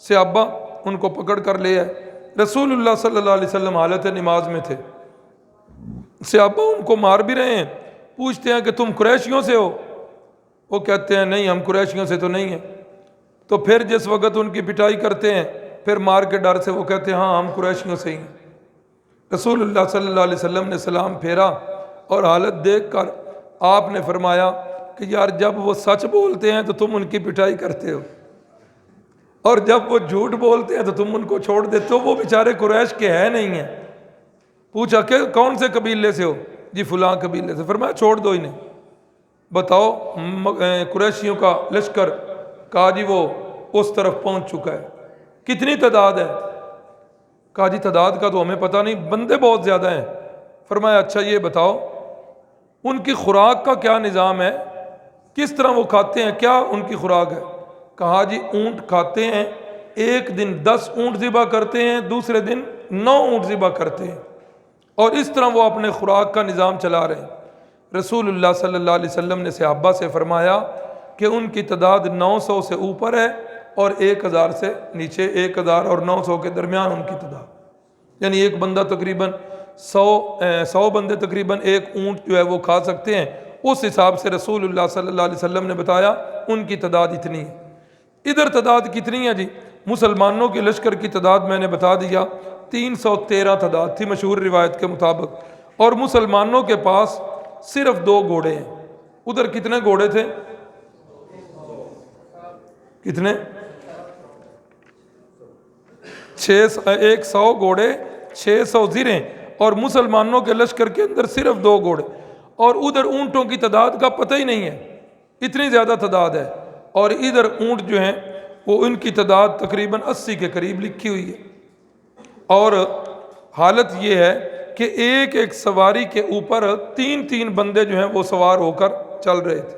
صحابہ ان کو پکڑ کر لے آئے، رسول اللہ صلی اللہ علیہ وسلم حالت نماز میں تھے، صحابہ ان کو مار بھی رہے ہیں، پوچھتے ہیں کہ تم قریشیوں سے ہو؟ وہ کہتے ہیں نہیں ہم قریشیوں سے تو نہیں ہیں۔ تو پھر جس وقت ان کی پٹائی کرتے ہیں پھر مار کے ڈر سے وہ کہتے ہیں ہاں ہم قریشیوں سے ہی ہیں۔ رسول اللہ صلی اللہ علیہ وسلم نے سلام پھیرا اور حالت دیکھ کر آپ نے فرمایا کہ یار جب وہ سچ بولتے ہیں تو تم ان کی پٹائی کرتے ہو، اور جب وہ جھوٹ بولتے ہیں تو تم ان کو چھوڑ دیتے ہو، وہ بیچارے قریش کے ہیں نہیں ہیں۔ پوچھا کہ کون سے قبیلے سے ہو؟ جی فلاں قبیلے سے۔ فرمایا چھوڑ دو انہیں، بتاؤ قریشیوں کا لشکر، کہا جی وہ اس طرف پہنچ چکا ہے، کتنی تعداد ہے؟ کہا جی تعداد کا تو ہمیں پتہ نہیں، بندے بہت زیادہ ہیں۔ فرمایا اچھا یہ بتاؤ ان کی خوراک کا کیا نظام ہے، کس طرح وہ کھاتے ہیں، کیا ان کی خوراک ہے؟ کہا جی اونٹ کھاتے ہیں، ایک دن 10 اونٹ ذبح کرتے ہیں، دوسرے دن 9 اونٹ ذبح کرتے ہیں، اور اس طرح وہ اپنے خوراک کا نظام چلا رہے ہیں۔ رسول اللہ صلی اللہ علیہ وسلم نے صحابہ سے فرمایا کہ ان کی تعداد 900 سے اوپر ہے اور 1000 سے نیچے، 1000 اور 900 کے درمیان ان کی تعداد، یعنی ایک بندہ تقریباً 100 بندے تقریباً ایک اونٹ جو ہے وہ کھا سکتے ہیں، اس حساب سے رسول اللہ صلی اللہ علیہ وسلم نے بتایا ان کی تعداد اتنی ہے۔ ادھر تعداد کتنی ہے جی؟ مسلمانوں کے لشکر کی تعداد میں نے بتا دیا 313 تعداد تھی مشہور روایت کے مطابق، اور مسلمانوں کے پاس صرف 2 گھوڑے ہیں۔ ادھر کتنے گھوڑے تھے؟ کتنے؟ 100 گھوڑے، 600 زرہیں، اور مسلمانوں کے لشکر کے اندر صرف 2 گھوڑے، اور ادھر اونٹوں کی تعداد کا پتہ ہی نہیں ہے، اتنی زیادہ تعداد ہے، اور ادھر اونٹ جو ہیں وہ ان کی تعداد تقریباً 80 کے قریب لکھی ہوئی ہے۔ اور حالت یہ ہے کہ ایک ایک سواری کے اوپر 3 بندے جو ہیں وہ سوار ہو کر چل رہے تھے۔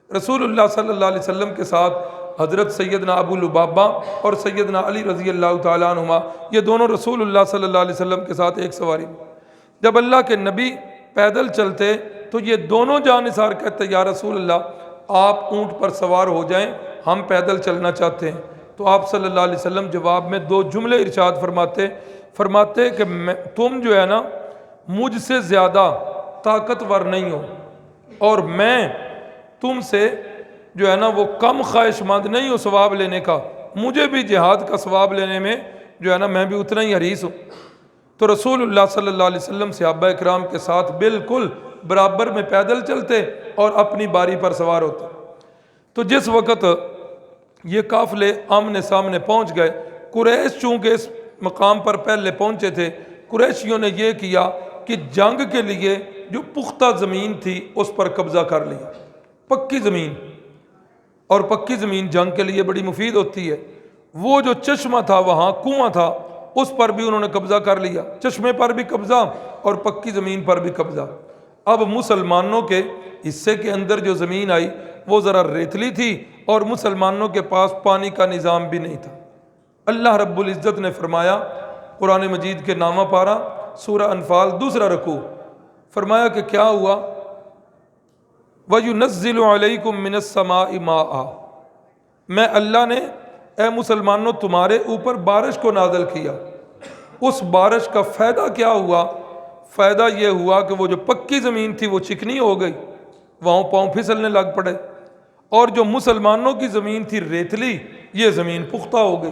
رسول اللہ صلی اللہ علیہ وسلم کے ساتھ حضرت سیدنا ابو لبابہ اور سیدنا علی رضی اللہ تعالیٰ عنہما، یہ دونوں رسول اللہ صلی اللہ علیہ وسلم کے ساتھ ایک سواری میں۔ جب اللہ کے نبی پیدل چلتے تو یہ دونوں جانثار کہتے یا رسول اللہ آپ اونٹ پر سوار ہو جائیں، ہم پیدل چلنا چاہتے ہیں۔ تو آپ صلی اللہ علیہ وسلم جواب میں 2 جملے ارشاد فرماتے کہ تم جو ہے نا مجھ سے زیادہ طاقتور نہیں ہو، اور میں تم سے جو ہے نا وہ کم خواہش مند نہیں ہوں ثواب لینے کا، مجھے بھی جہاد کا ثواب لینے میں جو ہے نا میں بھی اتنا ہی حریص ہوں۔ تو رسول اللہ صلی اللہ علیہ وسلم صحابہ اکرام کے ساتھ بالکل برابر میں پیدل چلتے اور اپنی باری پر سوار ہوتے۔ تو جس وقت یہ قافلے آمنے سامنے پہنچ گئے، قریش چونکہ اس مقام پر پہلے پہنچے تھے، قریشیوں نے یہ کیا کہ جنگ کے لیے جو پختہ زمین تھی اس پر قبضہ کر لیا، پکی زمین، اور پکی زمین جنگ کے لیے بڑی مفید ہوتی ہے۔ وہ جو چشمہ تھا وہاں کنواں تھا اس پر بھی انہوں نے قبضہ کر لیا، چشمے پر بھی قبضہ اور پکی زمین پر بھی قبضہ۔ اب مسلمانوں کے حصے کے اندر جو زمین آئی وہ ذرا ریتلی تھی اور مسلمانوں کے پاس پانی کا نظام بھی نہیں تھا، اللہ رب العزت نے فرمایا قرآن مجید کے نامہ پارہ سورہ انفال دوسرا رکوع، فرمایا کہ کیا ہوا؟ وَيُنَزِّلُ عَلَيْكُم مِّنَ السَّمَاءِ مَاءً، میں اللہ نے اے مسلمانوں تمہارے اوپر بارش کو نازل کیا۔ اس بارش کا فائدہ کیا ہوا؟ فائدہ یہ ہوا کہ وہ جو پکی زمین تھی وہ چکنی ہو گئی، وہاں پاؤں پھسلنے لگ پڑے، اور جو مسلمانوں کی زمین تھی ریتلی، یہ زمین پختہ ہو گئی۔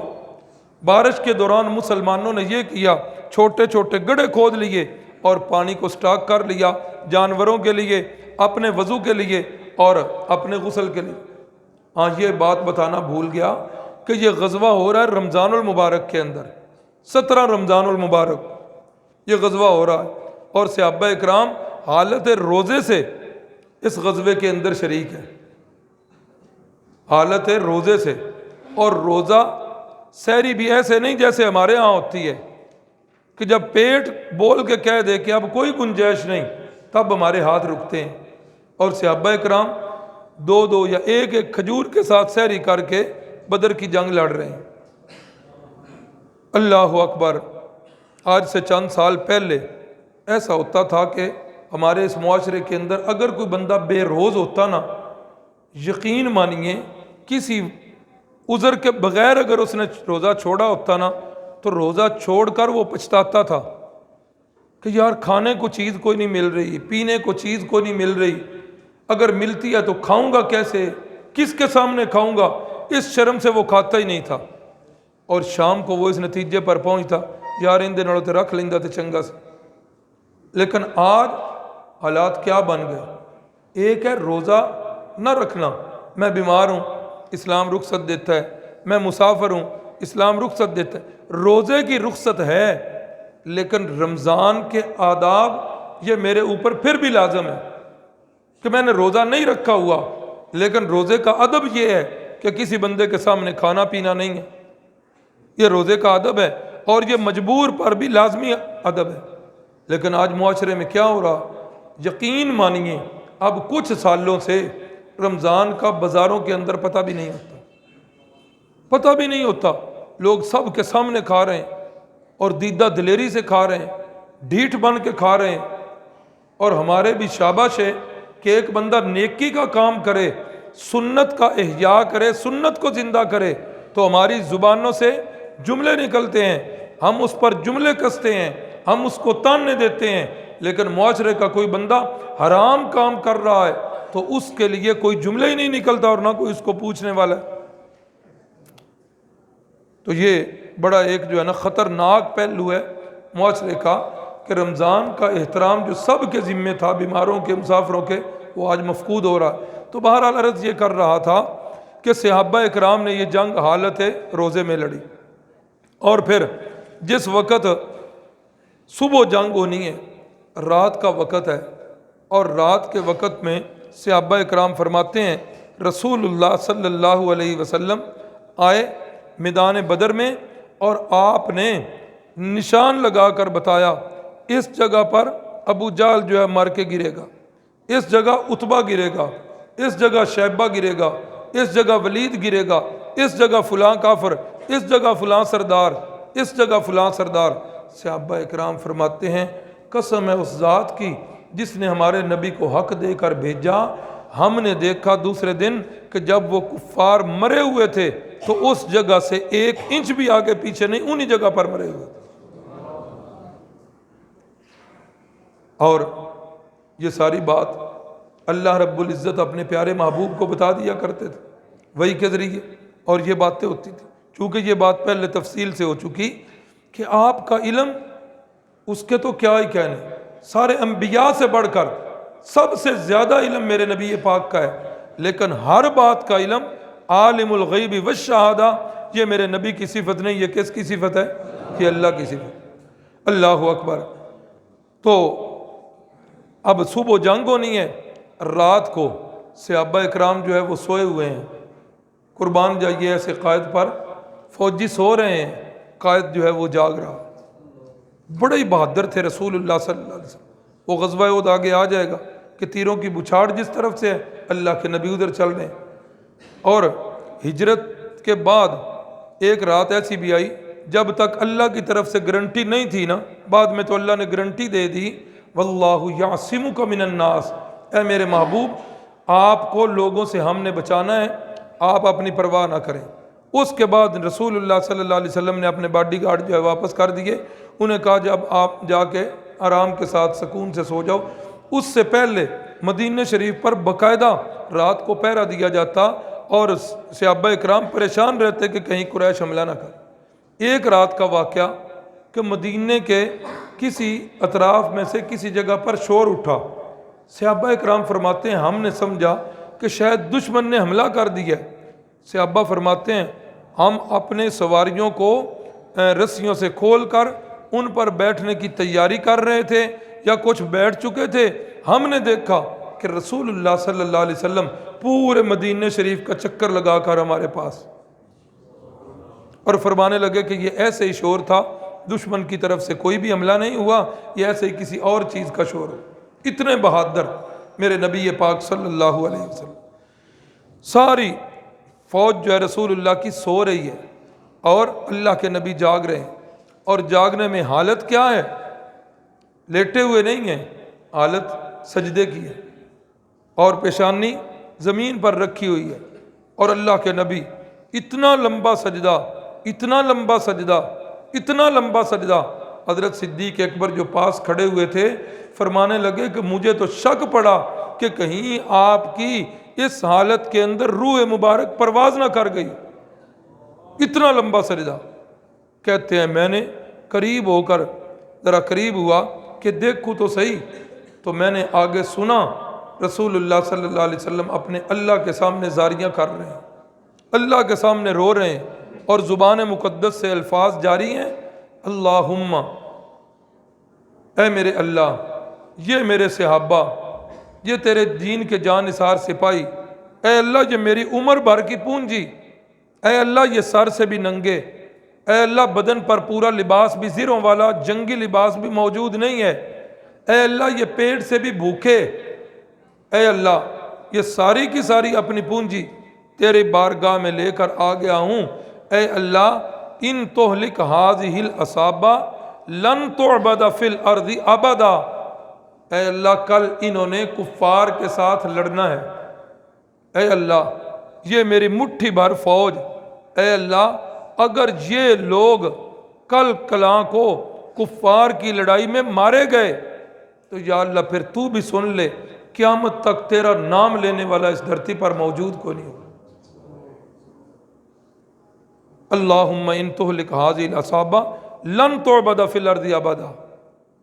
بارش کے دوران مسلمانوں نے یہ کیا، چھوٹے چھوٹے گڑھے کھود لیے اور پانی کو سٹاک کر لیا، جانوروں کے لیے، اپنے وضو کے لیے اور اپنے غسل کے لیے۔ ہاں یہ بات بتانا بھول گیا کہ یہ غزوہ ہو رہا ہے رمضان المبارک کے اندر، 17 رمضان المبارک یہ غزوہ ہو رہا ہے، اور صحابہ اکرام حالت روزے سے اس غزوے کے اندر شریک ہے، حالت روزے سے۔ اور روزہ سحری بھی ایسے نہیں جیسے ہمارے ہاں ہوتی ہے کہ جب پیٹ بول کے کہہ دے کہ اب کوئی گنجائش نہیں تب ہمارے ہاتھ رکتے ہیں، اور صحابہ اکرام 2 یا ایک کھجور کے ساتھ سحری کر کے بدر کی جنگ لڑ رہے ہیں۔ اللہ اکبر۔ آج سے چند سال پہلے ایسا ہوتا تھا کہ ہمارے اس معاشرے کے اندر اگر کوئی بندہ بے روز ہوتا نا، یقین مانیے کسی عذر کے بغیر اگر اس نے روزہ چھوڑا ہوتا نا تو روزہ چھوڑ کر وہ پچھتاتا تھا کہ یار کھانے کو چیز کوئی نہیں مل رہی، پینے کو چیز کوئی نہیں مل رہی، اگر ملتی ہے تو کھاؤں گا کیسے، کس کے سامنے کھاؤں گا، اس شرم سے وہ کھاتا ہی نہیں تھا۔ اور شام کو وہ اس نتیجے پر پہنچتا یار ان دنوں تے رکھ لیندہ تے چنگا سے۔ لیکن آج حالات کیا بن گئے؟ ایک ہے روزہ نہ رکھنا، میں بیمار ہوں اسلام رخصت دیتا ہے، میں مسافر ہوں اسلام رخصت دیتا ہے، روزے کی رخصت ہے لیکن رمضان کے آداب یہ میرے اوپر پھر بھی لازم ہے کہ میں نے روزہ نہیں رکھا ہوا، لیکن روزے کا ادب یہ ہے کہ کسی بندے کے سامنے کھانا پینا نہیں ہے، یہ روزے کا ادب ہے، اور یہ مجبور پر بھی لازمی ادب ہے۔ لیکن آج معاشرے میں کیا ہو رہا؟ یقین مانیے اب کچھ سالوں سے رمضان کا بازاروں کے اندر پتہ بھی نہیں ہوتا، پتہ بھی نہیں ہوتا، لوگ سب کے سامنے کھا رہے ہیں اور دیدہ دلیری سے کھا رہے ہیں، ڈھیٹ بن کے کھا رہے ہیں۔ اور ہمارے بھی شاباش ہے کہ ایک بندہ نیکی کا کام کرے، سنت کا احیاء کرے، سنت کو زندہ کرے، تو ہماری زبانوں سے جملے نکلتے ہیں، ہم اس پر جملے کستے ہیں، ہم اس کو تانے دیتے ہیں، لیکن معاشرے کا کوئی بندہ حرام کام کر رہا ہے تو اس کے لیے کوئی جملہ ہی نہیں نکلتا اور نہ کوئی اس کو پوچھنے والا ہے۔ تو یہ بڑا ایک جو ہے نا خطرناک پہلو ہے معاشرے کا کہ رمضان کا احترام جو سب کے ذمے تھا، بیماروں کے، مسافروں کے، وہ آج مفقود ہو رہا ہے۔ تو بہرحال عرض یہ کر رہا تھا کہ صحابہ اکرام نے یہ جنگ حالت روزے میں لڑی، اور پھر جس وقت صبح جنگ ہونی ہے رات کا وقت ہے، اور رات کے وقت میں صحابہ اکرام فرماتے ہیں رسول اللہ صلی اللہ علیہ وسلم آئے میدان بدر میں، اور آپ نے نشان لگا کر بتایا اس جگہ پر ابو جہل جو ہے مر کے گرے گا، اس جگہ عتبہ گرے گا، اس جگہ شیبہ گرے گا، اس جگہ ولید گرے گا، اس جگہ فلاں کافر، اس جگہ فلاں سردار، اس جگہ فلاں سردار۔ صحابہ اکرام فرماتے ہیں قسم ہے اس ذات کی جس نے ہمارے نبی کو حق دے کر بھیجا، ہم نے دیکھا دوسرے دن کہ جب وہ کفار مرے ہوئے تھے تو اس جگہ سے 1 انچ بھی آگے پیچھے نہیں، انہی جگہ پر مرے ہوئے تھے۔ اور یہ ساری بات اللہ رب العزت اپنے پیارے محبوب کو بتا دیا کرتے تھے وحی کے ذریعے، اور یہ باتیں ہوتی تھی۔ چونکہ یہ بات پہلے تفصیل سے ہو چکی کہ آپ کا علم اس کے تو کیا ہی کہنے، سارے انبیاء سے بڑھ کر سب سے زیادہ علم میرے نبی پاک کا ہے، لیکن ہر بات کا علم عالم الغیب والشہادہ یہ میرے نبی کی صفت نہیں، یہ کس کی صفت ہے؟ یہ اللہ کی صفت۔ اللہ اکبر۔ تو اب صبح جنگ ہونی ہے، رات کو صحابہ اکرام جو ہے وہ سوئے ہوئے ہیں، قربان جائیے ایسے قائد پر، فوجی سو رہے ہیں، قائد جو ہے وہ جاگ رہا۔ بڑے ہی بہادر تھے رسول اللہ صلی اللہ علیہ وسلم۔ وہ غزوہ احد آگے آ جائے گا کہ تیروں کی بچھاڑ جس طرف سے ہے اللہ کے نبی ادھر چل رہے ہیں۔ اور ہجرت کے بعد ایک رات ایسی بھی آئی جب تک اللہ کی طرف سے گارنٹی نہیں تھی نا، بعد میں تو اللہ نے گارنٹی دے دی، واللہ یعصمک من الناس، اے میرے محبوب آپ کو لوگوں سے ہم نے بچانا ہے، آپ اپنی پرواہ نہ کریں۔ اس کے بعد رسول اللہ صلی اللہ علیہ وسلم نے اپنے باڈی گارڈ جو ہے واپس کر دیے، انہیں کہا جب آپ جا کے آرام کے ساتھ سکون سے سو جاؤ۔ اس سے پہلے مدینہ شریف پر باقاعدہ رات کو پہرا دیا جاتا اور صحابہ اکرام پریشان رہتے کہ کہیں قریش حملہ نہ کر۔ ایک رات کا واقعہ کہ مدینے کے کسی اطراف میں سے کسی جگہ پر شور اٹھا، صحابہ اکرام فرماتے ہیں ہم نے سمجھا کہ شاید دشمن نے حملہ کر دیا۔ صحابہ فرماتے ہیں ہم اپنے سواریوں کو رسیوں سے کھول کر ان پر بیٹھنے کی تیاری کر رہے تھے یا کچھ بیٹھ چکے تھے، ہم نے دیکھا کہ رسول اللہ صلی اللہ علیہ وسلم پورے مدینہ شریف کا چکر لگا کر ہمارے پاس، اور فرمانے لگے کہ یہ ایسے ہی شور تھا، دشمن کی طرف سے کوئی بھی حملہ نہیں ہوا، یہ ایسے ہی کسی اور چیز کا شور ہو۔ اتنے بہادر میرے نبی پاک صلی اللہ علیہ وسلم۔ ساری فوج جو ہے رسول اللہ کی سو رہی ہے اور اللہ کے نبی جاگ رہے ہیں، اور جاگنے میں حالت کیا ہے؟ لیٹے ہوئے نہیں ہیں، حالت سجدے کی ہے اور پیشانی زمین پر رکھی ہوئی ہے، اور اللہ کے نبی اتنا لمبا سجدہ، اتنا لمبا سجدہ، اتنا لمبا سجدہ۔ حضرت صدیق اکبر جو پاس کھڑے ہوئے تھے فرمانے لگے کہ مجھے تو شک پڑا کہ کہیں آپ کی اس حالت کے اندر روح مبارک پرواز نہ کر گئی، اتنا لمبا سجدہ۔ کہتے ہیں میں نے قریب ہو کر ذرا قریب ہوا کہ دیکھوں تو صحیح، تو میں نے آگے سنا رسول اللہ صلی اللہ علیہ وسلم اپنے اللہ کے سامنے زاریاں کر رہے ہیں، اللہ کے سامنے رو رہے ہیں، اور زبان مقدس سے الفاظ جاری ہیں، اللہم، اے میرے اللہ، یہ میرے صحابہ، یہ تیرے دین کے جان نثار سپاہی، اے اللہ یہ میری عمر بھر کی پونجی، اے اللہ یہ سر سے بھی ننگے، اے اللہ بدن پر پورا لباس بھی زروں والا جنگی لباس بھی موجود نہیں ہے، اے اللہ یہ پیٹ سے بھی بھوکے، اے اللہ یہ ساری کی ساری اپنی پونجی تیرے بارگاہ میں لے کر آ گیا ہوں، اے اللہ ان تہلک ہذہ العصابہ لن تعبد فی الارض ابدا، اے اللہ کل انہوں نے کفار کے ساتھ لڑنا ہے، اے اللہ یہ میری مٹھی بھر فوج، اے اللہ اگر یہ لوگ کل کلاں کو کفار کی لڑائی میں مارے گئے تو یا اللہ پھر تو بھی سن لے، قیامت تک تیرا نام لینے والا اس دھرتی پر موجود کو نہیں ہوگا۔ اللہم ان تہلک ہذہ العصابہ لن تعبد فی الارض ابدا۔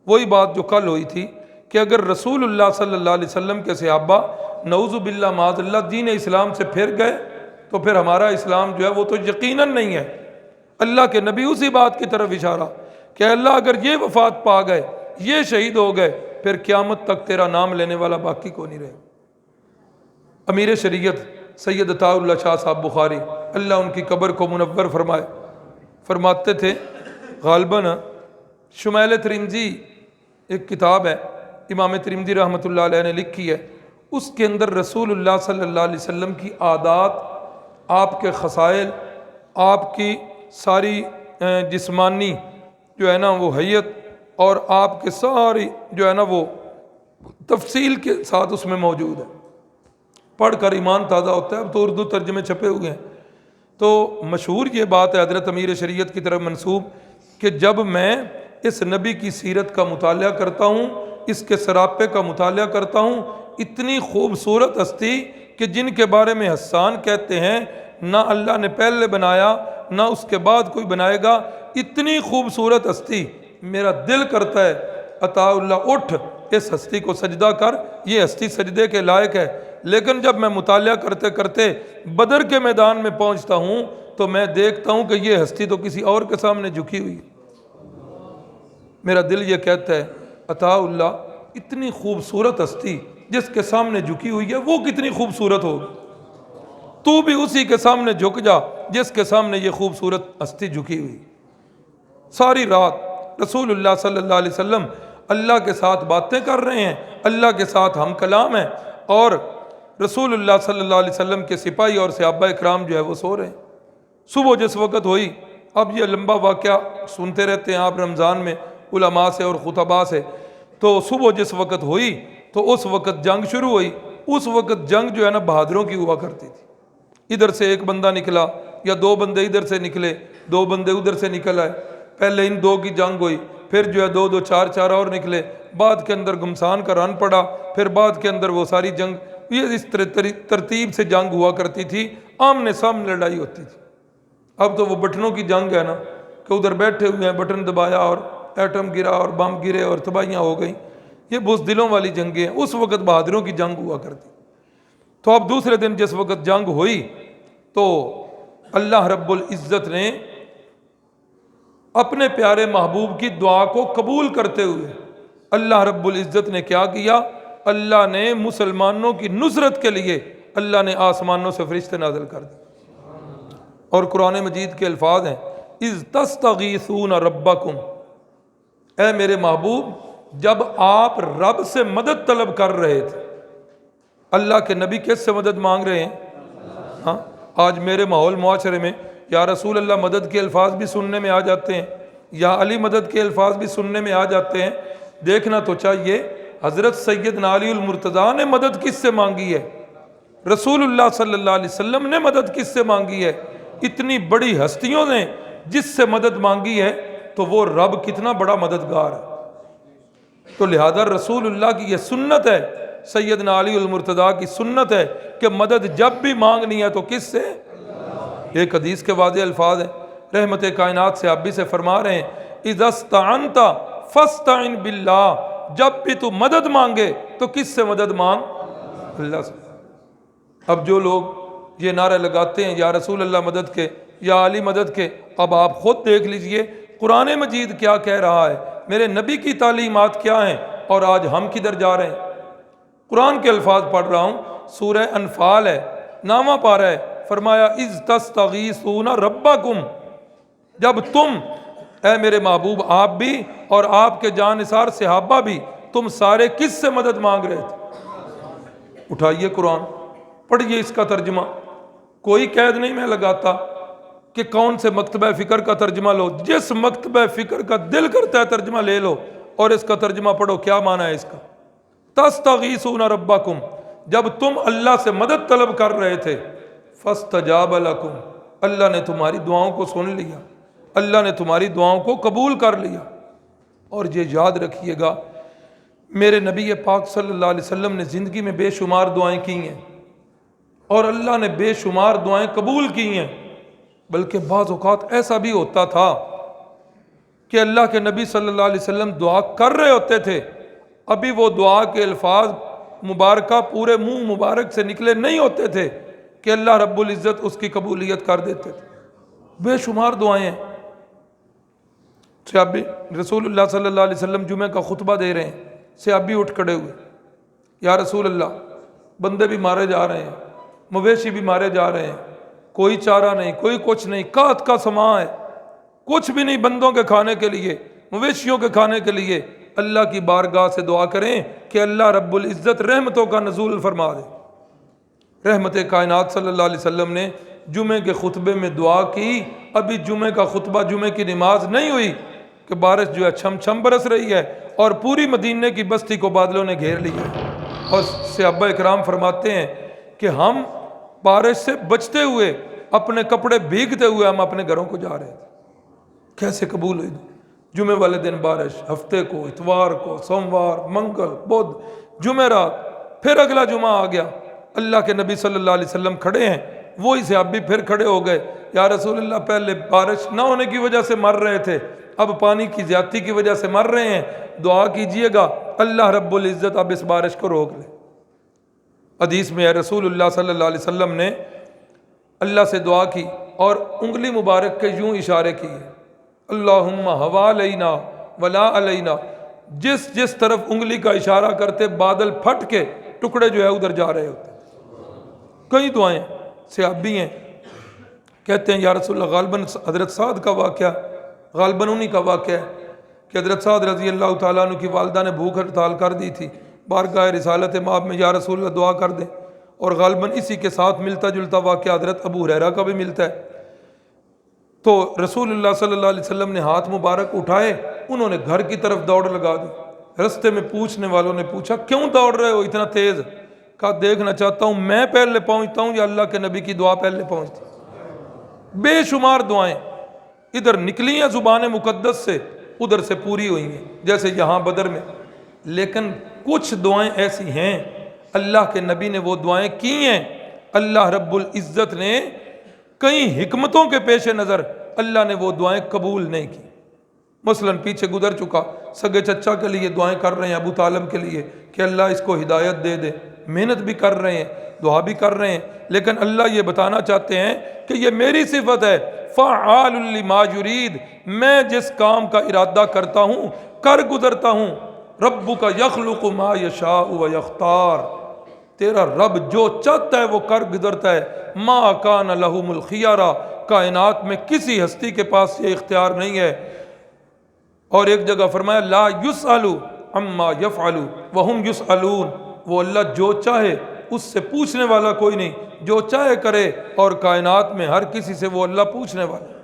وہی بات جو کل ہوئی تھی کہ اگر رسول اللہ صلی اللہ علیہ وسلم کے صحابہ نعوذ باللہ معاذ اللہ دین اسلام سے پھر گئے تو پھر ہمارا اسلام جو ہے وہ تو یقیناً نہیں ہے۔ اللہ کے نبی اسی بات کی طرف اشارہ کہ اللہ اگر یہ وفات پا گئے، یہ شہید ہو گئے، پھر قیامت تک تیرا نام لینے والا باقی کو نہیں رہے۔ امیر شریعت سید عطا اللہ شاہ صاحب بخاری اللہ ان کی قبر کو منور فرمائے، فرماتے تھے غالباً شمائل ترمذی ایک کتاب ہے امام ترمذی رحمۃ اللہ علیہ نے لکھی ہے، اس کے اندر رسول اللہ صلی اللہ علیہ وسلم کی عادات، آپ کے خصائل، آپ کی ساری جسمانی جو ہے نا وہ حیت، اور آپ کے ساری جو ہے نا وہ تفصیل کے ساتھ اس میں موجود ہے۔ پڑھ کر ایمان تازہ ہوتا ہے۔ اب تو اردو ترجمے چھپے ہوئے ہیں، تو مشہور یہ بات ہے حضرت امیر شریعت کی طرف منسوب کہ جب میں اس نبی کی سیرت کا مطالعہ کرتا ہوں، اس کے سراپے کا مطالعہ کرتا ہوں، اتنی خوبصورت ہستی کہ جن کے بارے میں حسان کہتے ہیں نہ اللہ نے پہلے بنایا نہ اس کے بعد کوئی بنائے گا، اتنی خوبصورت ہستی، میرا دل کرتا ہے عطا اللہ اٹھ اس ہستی کو سجدہ کر، یہ ہستی سجدے کے لائق ہے۔ لیکن جب میں مطالعہ کرتے کرتے بدر کے میدان میں پہنچتا ہوں تو میں دیکھتا ہوں کہ یہ ہستی تو کسی اور کے سامنے جھکی ہوئی ہے۔ میرا دل یہ کہتا ہے عطا اللہ اتنی خوبصورت ہستی جس کے سامنے جھکی ہوئی ہے وہ کتنی خوبصورت ہوگی، تو بھی اسی کے سامنے جھک جا جس کے سامنے یہ خوبصورت ہستی جھکی ہوئی۔ ساری رات رسول اللہ صلی اللہ علیہ وسلم اللہ کے ساتھ باتیں کر رہے ہیں، اللہ کے ساتھ ہم کلام ہیں، اور رسول اللہ صلی اللہ علیہ وسلم کے سپاہی اور صحابہ اکرام جو ہے وہ سو رہے ہیں۔ صبح جس وقت ہوئی، اب یہ لمبا واقعہ سنتے رہتے ہیں آپ رمضان میں علماء سے اور خطباء سے، تو صبح جس وقت ہوئی تو اس وقت جنگ شروع ہوئی۔ اس وقت جنگ جو ہے نا بہادروں کی ہوا کرتی تھی، ادھر سے ایک بندہ نکلا یا دو بندے ادھر سے نکلے، دو بندے ادھر سے نکل آئے، پہلے ان دو کی جنگ ہوئی، پھر جو ہے دو دو چار چار اور نکلے، بعد کے اندر گھمسان کا رن پڑا، پھر بعد کے اندر وہ ساری جنگ، یہ اس ترتیب سے جنگ ہوا کرتی تھی، آمنے سامنے لڑائی ہوتی تھی۔ اب تو وہ بٹنوں کی جنگ ہے نا کہ ادھر بیٹھے ہوئے ہیں، بٹن دبایا اور ایٹم گرا اور بم گرے اور تباہیاں ہو گئیں، یہ بزدلوں والی جنگیں ہیں۔ اس وقت بہادروں کی جنگ ہوا کرتی۔ تو اب دوسرے دن جس وقت جنگ ہوئی تو اللہ رب العزت نے اپنے پیارے محبوب کی دعا کو قبول کرتے ہوئے اللہ رب العزت نے کیا کیا؟ اللہ نے مسلمانوں کی نصرت کے لیے اللہ نے آسمانوں سے فرشتے نازل کر دیے۔ اور قرآن مجید کے الفاظ ہیں اذ تستغیثون ربکم، اے میرے محبوب جب آپ رب سے مدد طلب کر رہے تھے۔ اللہ کے نبی کس سے مدد مانگ رہے ہیں؟ ہاں آج میرے ماحول معاشرے میں یا رسول اللہ مدد کے الفاظ بھی سننے میں آ جاتے ہیں، یا علی مدد کے الفاظ بھی سننے میں آ جاتے ہیں۔ دیکھنا تو چاہیے حضرت سیدنا علی المرتضیٰ نے مدد کس سے مانگی ہے، رسول اللہ صلی اللہ علیہ وسلم نے مدد کس سے مانگی ہے، اتنی بڑی ہستیوں نے جس سے مدد مانگی ہے تو وہ رب کتنا بڑا مددگار ہے۔ تو لہذا رسول اللہ کی یہ سنت ہے، سیدنا علی المرتضیٰ کی سنت ہے کہ مدد جب بھی مانگنی ہے تو کس سے؟ ایک حدیث کے واضح الفاظ ہیں، رحمت کائنات سے آپ بھی سے فرما رہے ہیں اذا استعنت فاستعن باللہ، جب بھی تو مدد مانگے تو کس سے مدد مانگ؟ اللہ سے۔ اب جو لوگ یہ نعرے لگاتے ہیں یا رسول اللہ مدد کے یا علی مدد کے، اب آپ خود دیکھ لیجئے قرآن مجید کیا کہہ رہا ہے، میرے نبی کی تعلیمات کیا ہیں، اور آج ہم کدھر جا رہے ہیں۔ قرآن کے الفاظ پڑھ رہا ہوں، سورہ انفال ہے، 9واں پارہ ہے، فرمایا اذ تستغیثون ربکم، جب تم اے میرے محبوب آپ بھی اور آپ کے جانثار صحابہ بھی، تم سارے کس سے مدد مانگ رہے تھے؟ اٹھائیے قرآن پڑھیے اس کا ترجمہ، کوئی قید نہیں میں لگاتا کہ کون سے مکتبہ فکر کا ترجمہ لو، جس مکتبہ فکر کا دل کرتا ہے ترجمہ لے لو اور اس کا ترجمہ پڑھو، کیا معنی ہے اس کا؟ تستغیثون ربکم، جب تم اللہ سے مدد طلب کر رہے تھے، فاستجاب لکم، اللہ نے تمہاری دعاؤں کو سن لیا، اللہ نے تمہاری دعاؤں کو قبول کر لیا۔ اور یہ یاد رکھیے گا میرے نبی پاک صلی اللہ علیہ وسلم نے زندگی میں بے شمار دعائیں کی ہیں اور اللہ نے بے شمار دعائیں قبول کی ہیں، بلکہ بعض اوقات ایسا بھی ہوتا تھا کہ اللہ کے نبی صلی اللہ علیہ وسلم دعا کر رہے ہوتے تھے، ابھی وہ دعا کے الفاظ مبارکہ پورے منہ مبارک سے نکلے نہیں ہوتے تھے کہ اللہ رب العزت اس کی قبولیت کر دیتے تھے۔ بے شمار دعائیں ہیں۔ صحابی رسول اللہ صلی اللہ علیہ وسلم جمعہ کا خطبہ دے رہے ہیں، صحابی اٹھ کھڑے ہوئے، یا رسول اللہ بندے بھی مارے جا رہے ہیں، مویشی بھی مارے جا رہے ہیں، کوئی چارہ نہیں، کوئی کچھ نہیں، قحط کا سماں ہے، کچھ بھی نہیں بندوں کے کھانے کے لیے، مویشیوں کے کھانے کے لیے، اللہ کی بارگاہ سے دعا کریں کہ اللہ رب العزت رحمتوں کا نزول فرما دے۔ رحمت کائنات صلی اللہ علیہ وسلم نے جمعے کے خطبے میں دعا کی، ابھی جمعے کا خطبہ جمعے کی نماز نہیں ہوئی کہ بارش جو ہے چھم چھم برس رہی ہے اور پوری مدینے کی بستی کو بادلوں نے گھیر لیا۔ اور صحابہ اکرام فرماتے ہیں کہ ہم بارش سے بچتے ہوئے، اپنے کپڑے بھیگتے ہوئے ہم اپنے گھروں کو جا رہے تھے۔ کیسے قبول ہوئی؟ جمعے والے دن بارش، ہفتے کو، اتوار کو، سوموار، منگل، بدھ، جمعرات، پھر اگلا جمعہ آ گیا، اللہ کے نبی صلی اللہ علیہ وسلم کھڑے ہیں، وہی صحابی پھر کھڑے ہو گئے، یا رسول اللہ پہلے بارش نہ ہونے کی وجہ سے مر رہے تھے، اب پانی کی زیادتی کی وجہ سے مر رہے ہیں، دعا کیجئے گا اللہ رب العزت اب اس بارش کو روک لے۔ حدیث میں ہے رسول اللہ صلی اللہ علیہ وسلم نے اللہ سے دعا کی اور انگلی مبارک کے یوں اشارے کیے، اللہم حوالینا ولا علینا، جس جس طرف انگلی کا اشارہ کرتے بادل پھٹ کے ٹکڑے جو ہے ادھر جا رہے ہوتے۔ کئی دعائیں صحابی ہیں، کہتے ہیں یا رسول اللہ غالباً حضرت سعد کا واقعہ، غالباً انہی کا واقعہ ہے کہ حضرت سعد رضی اللہ تعالیٰ عنہ کی والدہ نے بھوک ہڑتال کر دی تھی، بارگاہ رسالت مآب میں یا رسول اللہ دعا کر دیں، اور غالباً اسی کے ساتھ ملتا جلتا واقعہ حضرت ابو ہریرہ کا بھی ملتا ہے تو رسول اللہ صلی اللہ علیہ وسلم نے ہاتھ مبارک اٹھائے، انہوں نے گھر کی طرف دوڑ لگا دی۔ رستے میں پوچھنے والوں نے پوچھا کیوں دوڑ رہے ہو اتنا تیز؟ کہا دیکھنا چاہتا ہوں میں پہلے پہنچتا ہوں یا اللہ کے نبی کی دعا پہلے پہنچتی۔ بے شمار دعائیں ادھر نکلی ہیں زبان مقدس سے، ادھر سے پوری ہوئی ہیں، جیسے یہاں بدر میں۔ لیکن کچھ دعائیں ایسی ہیں اللہ کے نبی نے وہ دعائیں کی ہیں، اللہ رب العزت نے کئی حکمتوں کے پیش نظر اللہ نے وہ دعائیں قبول نہیں کی۔ مثلا پیچھے گزر چکا، سگے چچا کے لیے دعائیں کر رہے ہیں، ابو طالب کے لیے کہ اللہ اس کو ہدایت دے دے، محنت بھی کر رہے ہیں، دعا بھی کر رہے ہیں، لیکن اللہ یہ بتانا چاہتے ہیں کہ یہ میری صفت ہے، فعال لما یرید، میں جس کام کا ارادہ کرتا ہوں کر گزرتا ہوں۔ ربک یخلق ما یشاء ویختار، تیرا رب جو چاہتا ہے وہ کر گزرتا ہے۔ ما کان لہم الخیارہ، کائنات میں کسی ہستی کے پاس یہ اختیار نہیں ہے۔ اور ایک جگہ فرمایا لا یسأل عما یفعل وہم یسألون، وہ اللہ جو چاہے اس سے پوچھنے والا کوئی نہیں، جو چاہے کرے، اور کائنات میں ہر کسی سے وہ اللہ پوچھنے والا۔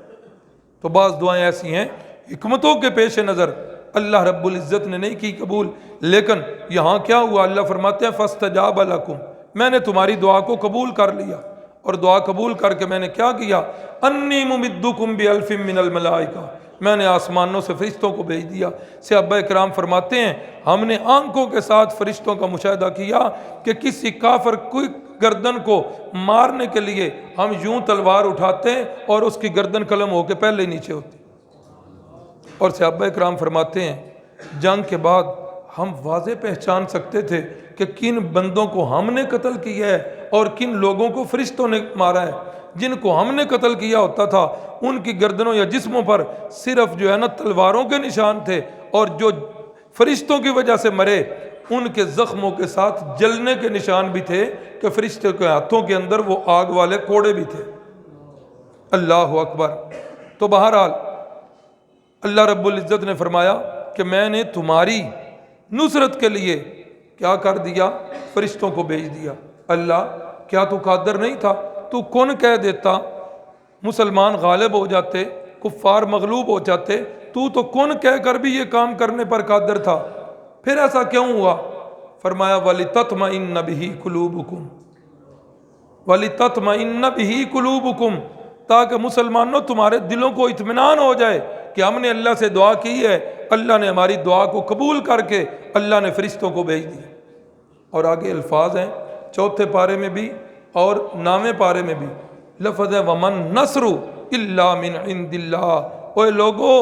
تو بعض دعائیں ایسی ہیں حکمتوں کے پیش نظر اللہ رب العزت نے نہیں کی قبول، لیکن یہاں کیا ہوا؟ اللہ فرماتے ہیں فاستجاب لکم، میں نے تمہاری دعا کو قبول کر لیا، اور دعا قبول کر کے میں نے کیا کیا؟ انی ممدکم بالف من الملائکہ، میں نے آسمانوں سے فرشتوں کو بھیج دیا۔ صحابہ کرام فرماتے ہیں ہم نے آنکھوں کے ساتھ فرشتوں کا مشاہدہ کیا کہ کسی کافر کوئی گردن کو مارنے کے لیے ہم یوں تلوار اٹھاتے ہیں اور اس کی گردن قلم ہو کے پہلے ہی نیچے ہوتی۔ اور صحابہ کرام فرماتے ہیں جنگ کے بعد ہم واضح پہچان سکتے تھے کہ کن بندوں کو ہم نے قتل کیا ہے اور کن لوگوں کو فرشتوں نے مارا ہے۔ جن کو ہم نے قتل کیا ہوتا تھا ان کی گردنوں یا جسموں پر صرف جو ہے نا تلواروں کے نشان تھے، اور جو فرشتوں کی وجہ سے مرے ان کے زخموں کے ساتھ جلنے کے نشان بھی تھے کہ فرشتوں کے ہاتھوں کے اندر وہ آگ والے کوڑے بھی تھے۔ اللہ اکبر۔ تو بہرحال اللہ رب العزت نے فرمایا کہ میں نے تمہاری نصرت کے لیے کیا کر دیا؟ فرشتوں کو بھیج دیا۔ اللہ کیا تو قادر نہیں تھا؟ تو کون کہہ دیتا مسلمان غالب ہو جاتے، کفار مغلوب ہو جاتے، تو کون کہہ کر بھی یہ کام کرنے پر قادر تھا، پھر ایسا کیوں ہوا؟ فرمایا وَلِتَطْمَئِنَّ بِهِ قُلُوبُكُمْ، وَلِتَطْمَئِنَّ بِهِ قُلُوبُكُمْ، تاکہ مسلمانوں تمہارے دلوں کو اطمینان ہو جائے کہ ہم نے اللہ سے دعا کی ہے، اللہ نے ہماری دعا کو قبول کر کے اللہ نے فرشتوں کو بھیج دی۔ اور آگے الفاظ ہیں چوتھے پارے میں بھی اور 9ویں پارے میں بھی، لفظ ہے وَمَن نَصْرُ إِلَّا مِنْ عِنْدِ اللَّهِ، اوے لوگو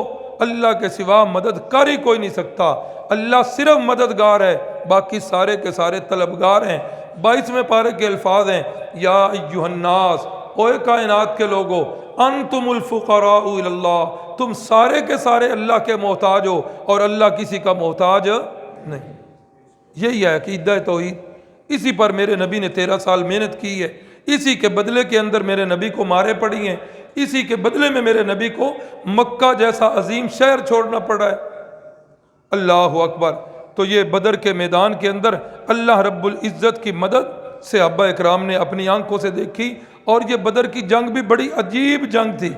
اللہ کے سوا مدد کر ہی کوئی نہیں سکتا، اللہ صرف مددگار ہے، باقی سارے کے سارے طلبگار ہیں۔ 22ویں پارے کے الفاظ ہیں یا ایھا الناس، اوے کائنات کے لوگو، انتم الفقراء الی اللہ، تم سارے کے سارے اللہ کے محتاج ہو اور اللہ کسی کا محتاج نہیں۔ یہی ہے عقیدہ توحید، اسی پر میرے نبی نے 13 سال محنت کی ہے، اسی کے بدلے کے اندر میرے نبی کو مارے پڑی ہیں، اسی کے بدلے میں میرے نبی کو مکہ جیسا عظیم شہر چھوڑنا پڑا ہے۔ اللہ اکبر۔ تو یہ بدر کے میدان کے اندر اللہ رب العزت کی مدد صحابہ اکرام نے اپنی آنکھوں سے دیکھی، اور یہ بدر کی جنگ بھی بڑی عجیب جنگ تھی۔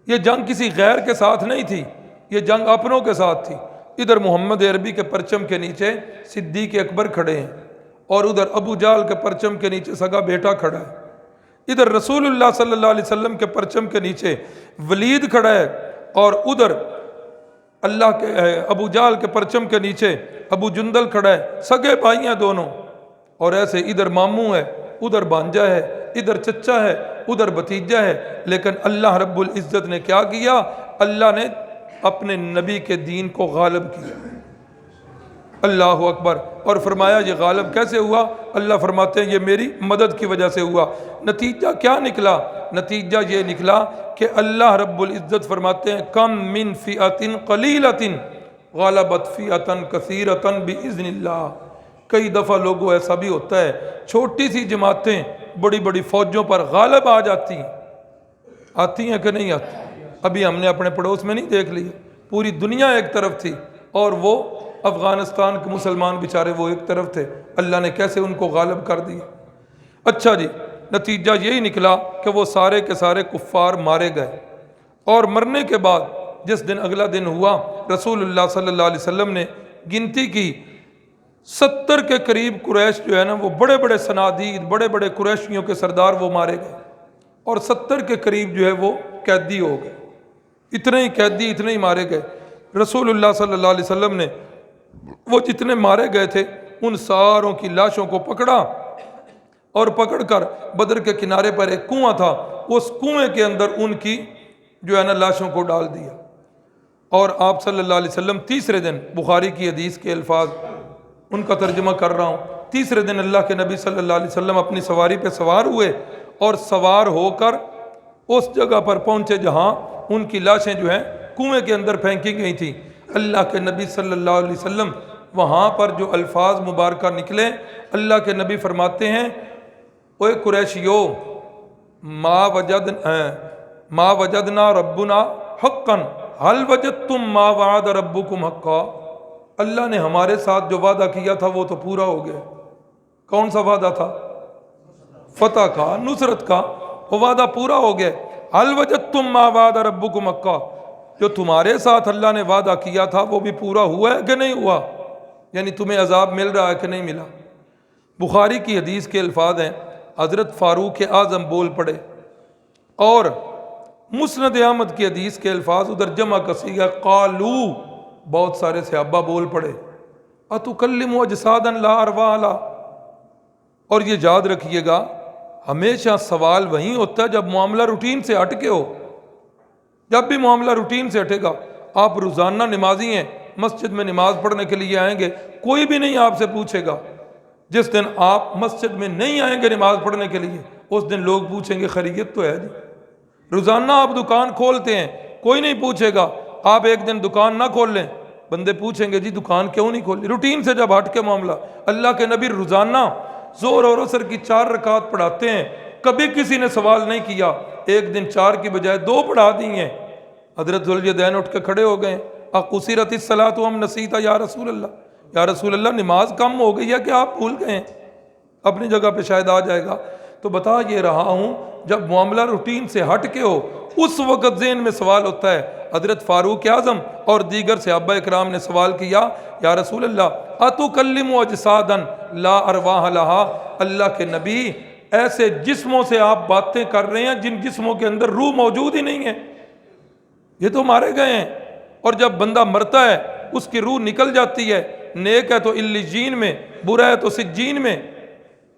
یہ جنگ کسی غیر کے ساتھ نہیں تھی، یہ جنگ اپنوں کے ساتھ تھی۔ ادھر محمد عربی کے پرچم کے نیچے صدیق اکبر کھڑے ہیں، اور ادھر ابو جہل کے پرچم کے نیچے سگا بیٹا کھڑا ہے۔ ادھر رسول اللہ صلی اللہ علیہ وسلم کے پرچم کے نیچے ولید کھڑا ہے، اور ادھر اللہ کے ابو جہل کے پرچم کے نیچے ابو جندل کھڑا ہے، سگے بھائی ہیں دونوں۔ اور ایسے ادھر ماموں ہے، ادھر بانجا ہے، ادھر چچا ہے، ادھر بھتیجا ہے، لیکن اللہ رب العزت نے کیا کیا؟ اللہ نے اپنے نبی کے دین کو غالب کیا۔ اللہ اکبر۔ اور فرمایا یہ غالب کیسے ہوا؟ اللہ فرماتے ہیں یہ میری مدد کی وجہ سے ہوا۔ نتیجہ کیا نکلا؟ نتیجہ یہ نکلا کہ اللہ رب العزت فرماتے ہیں کم من فئۃ قلیلۃ غلبت فئۃ کثیرۃ باذن اللہ۔ کئی دفعہ لوگوں ایسا بھی ہوتا ہے چھوٹی سی جماعتیں بڑی بڑی فوجوں پر غالب آ جاتی ہیں، آتی ہیں کہ نہیں آتی؟ ابھی ہم نے اپنے پڑوس میں نہیں دیکھ لیا، پوری دنیا ایک طرف تھی اور وہ افغانستان کے مسلمان بیچارے وہ ایک طرف تھے، اللہ نے کیسے ان کو غالب کر دیا۔ اچھا جی، نتیجہ یہی نکلا کہ وہ سارے کے سارے کفار مارے گئے۔ اور مرنے کے بعد جس دن اگلا دن ہوا، رسول اللہ صلی اللہ علیہ وسلم نے گنتی کی، 70 کے قریب قریش جو ہے نا وہ بڑے بڑے صنادید، بڑے بڑے قریشیوں کے سردار وہ مارے گئے، اور 70 کے قریب جو ہے وہ قیدی ہو گئے۔ اتنے ہی قیدی، اتنے ہی مارے گئے۔ رسول اللہ صلی اللہ علیہ وسلم نے وہ جتنے مارے گئے تھے ان ساروں کی لاشوں کو پکڑا، اور پکڑ کر بدر کے کنارے پر ایک کنواں تھا، اس کنویں کے اندر ان کی جو ہے نا لاشوں کو ڈال دیا۔ اور آپ صلی اللہ علیہ وسلم تیسرے دن، بخاری کی حدیث کے الفاظ ان کا ترجمہ کر رہا ہوں، تیسرے دن اللہ کے نبی صلی اللہ علیہ وسلم اپنی سواری پہ سوار ہوئے اور سوار ہو کر اس جگہ پر پہنچے جہاں ان کی لاشیں جو ہیں کنویں کے اندر پھینکی گئی تھیں۔ اللہ کے نبی صلی اللہ علیہ وسلم وہاں پر جو الفاظ مبارکہ نکلے، اللہ کے نبی فرماتے ہیں، اوے قریشیو، ما وجدنا ربنا حقا حل وجدتم ما وعد ربکم حقا۔ اللہ نے ہمارے ساتھ جو وعدہ کیا تھا وہ تو پورا ہو گیا۔ کون سا وعدہ تھا؟ فتح کا، نصرت کا، وہ وعدہ پورا ہو گیا۔ حل وجدتم ما وعد ربکم حقا، جو تمہارے ساتھ اللہ نے وعدہ کیا تھا وہ بھی پورا ہوا ہے کہ نہیں ہوا؟ یعنی تمہیں عذاب مل رہا ہے کہ نہیں ملا؟ بخاری کی حدیث کے الفاظ ہیں، حضرت فاروق اعظم بول پڑے، اور مسند احمد کی حدیث کے الفاظ ادھر جمع کسی ہے، قالو، بہت سارے صحابہ بول پڑے، اتکلم اجسادا لا ارواح لہا۔ اور یہ یاد رکھیے گا، ہمیشہ سوال وہیں ہوتا ہے جب معاملہ روٹین سے ہٹ کے ہو۔ جب بھی معاملہ روٹین سے ہٹے گا، آپ روزانہ نمازی ہیں، مسجد میں نماز پڑھنے کے لیے آئیں گے، کوئی بھی نہیں آپ سے پوچھے گا۔ جس دن آپ مسجد میں نہیں آئیں گے نماز پڑھنے کے لیے، اس دن لوگ پوچھیں گے خیریت تو ہے جی؟ روزانہ آپ دکان کھولتے ہیں، کوئی نہیں پوچھے گا۔ آپ ایک دن دکان نہ کھول لیں، بندے پوچھیں گے جی دکان کیوں نہیں کھولی؟ روٹین سے جب ہٹ کے معاملہ، اللہ کے نبی روزانہ ظہر اور عصر کی 4 رکعت پڑھاتے ہیں، کبھی کسی نے سوال نہیں کیا، ایک دن 4 کی بجائے 2 پڑھا دی ہیں۔ حضرت ذوالجدین اٹھ کے کھڑے ہو گئے، اقصرت الصلاۃ ام نسیت یا رسول اللہ، یا رسول اللہ نماز کم ہو گئی ہے کہ آپ بھول گئے ہیں؟ اپنی جگہ پہ شاید آ جائے گا۔ تو بتا یہ رہا ہوں، جب معاملہ روٹین سے ہٹ کے ہو اس وقت ذہن میں سوال ہوتا ہے۔ حضرت فاروق اعظم اور دیگر صحابہ اکرام نے سوال کیا، یا رسول اللہ اتکلم اجسادا لا ارواح لہا، اللہ کے نبی ایسے جسموں سے آپ باتیں کر رہے ہیں جن جسموں کے اندر روح موجود ہی نہیں ہے، یہ تو مارے گئے ہیں، اور جب بندہ مرتا ہے اس کی روح نکل جاتی ہے، نیک ہے تو علیجین میں، برا ہے تو سجین میں۔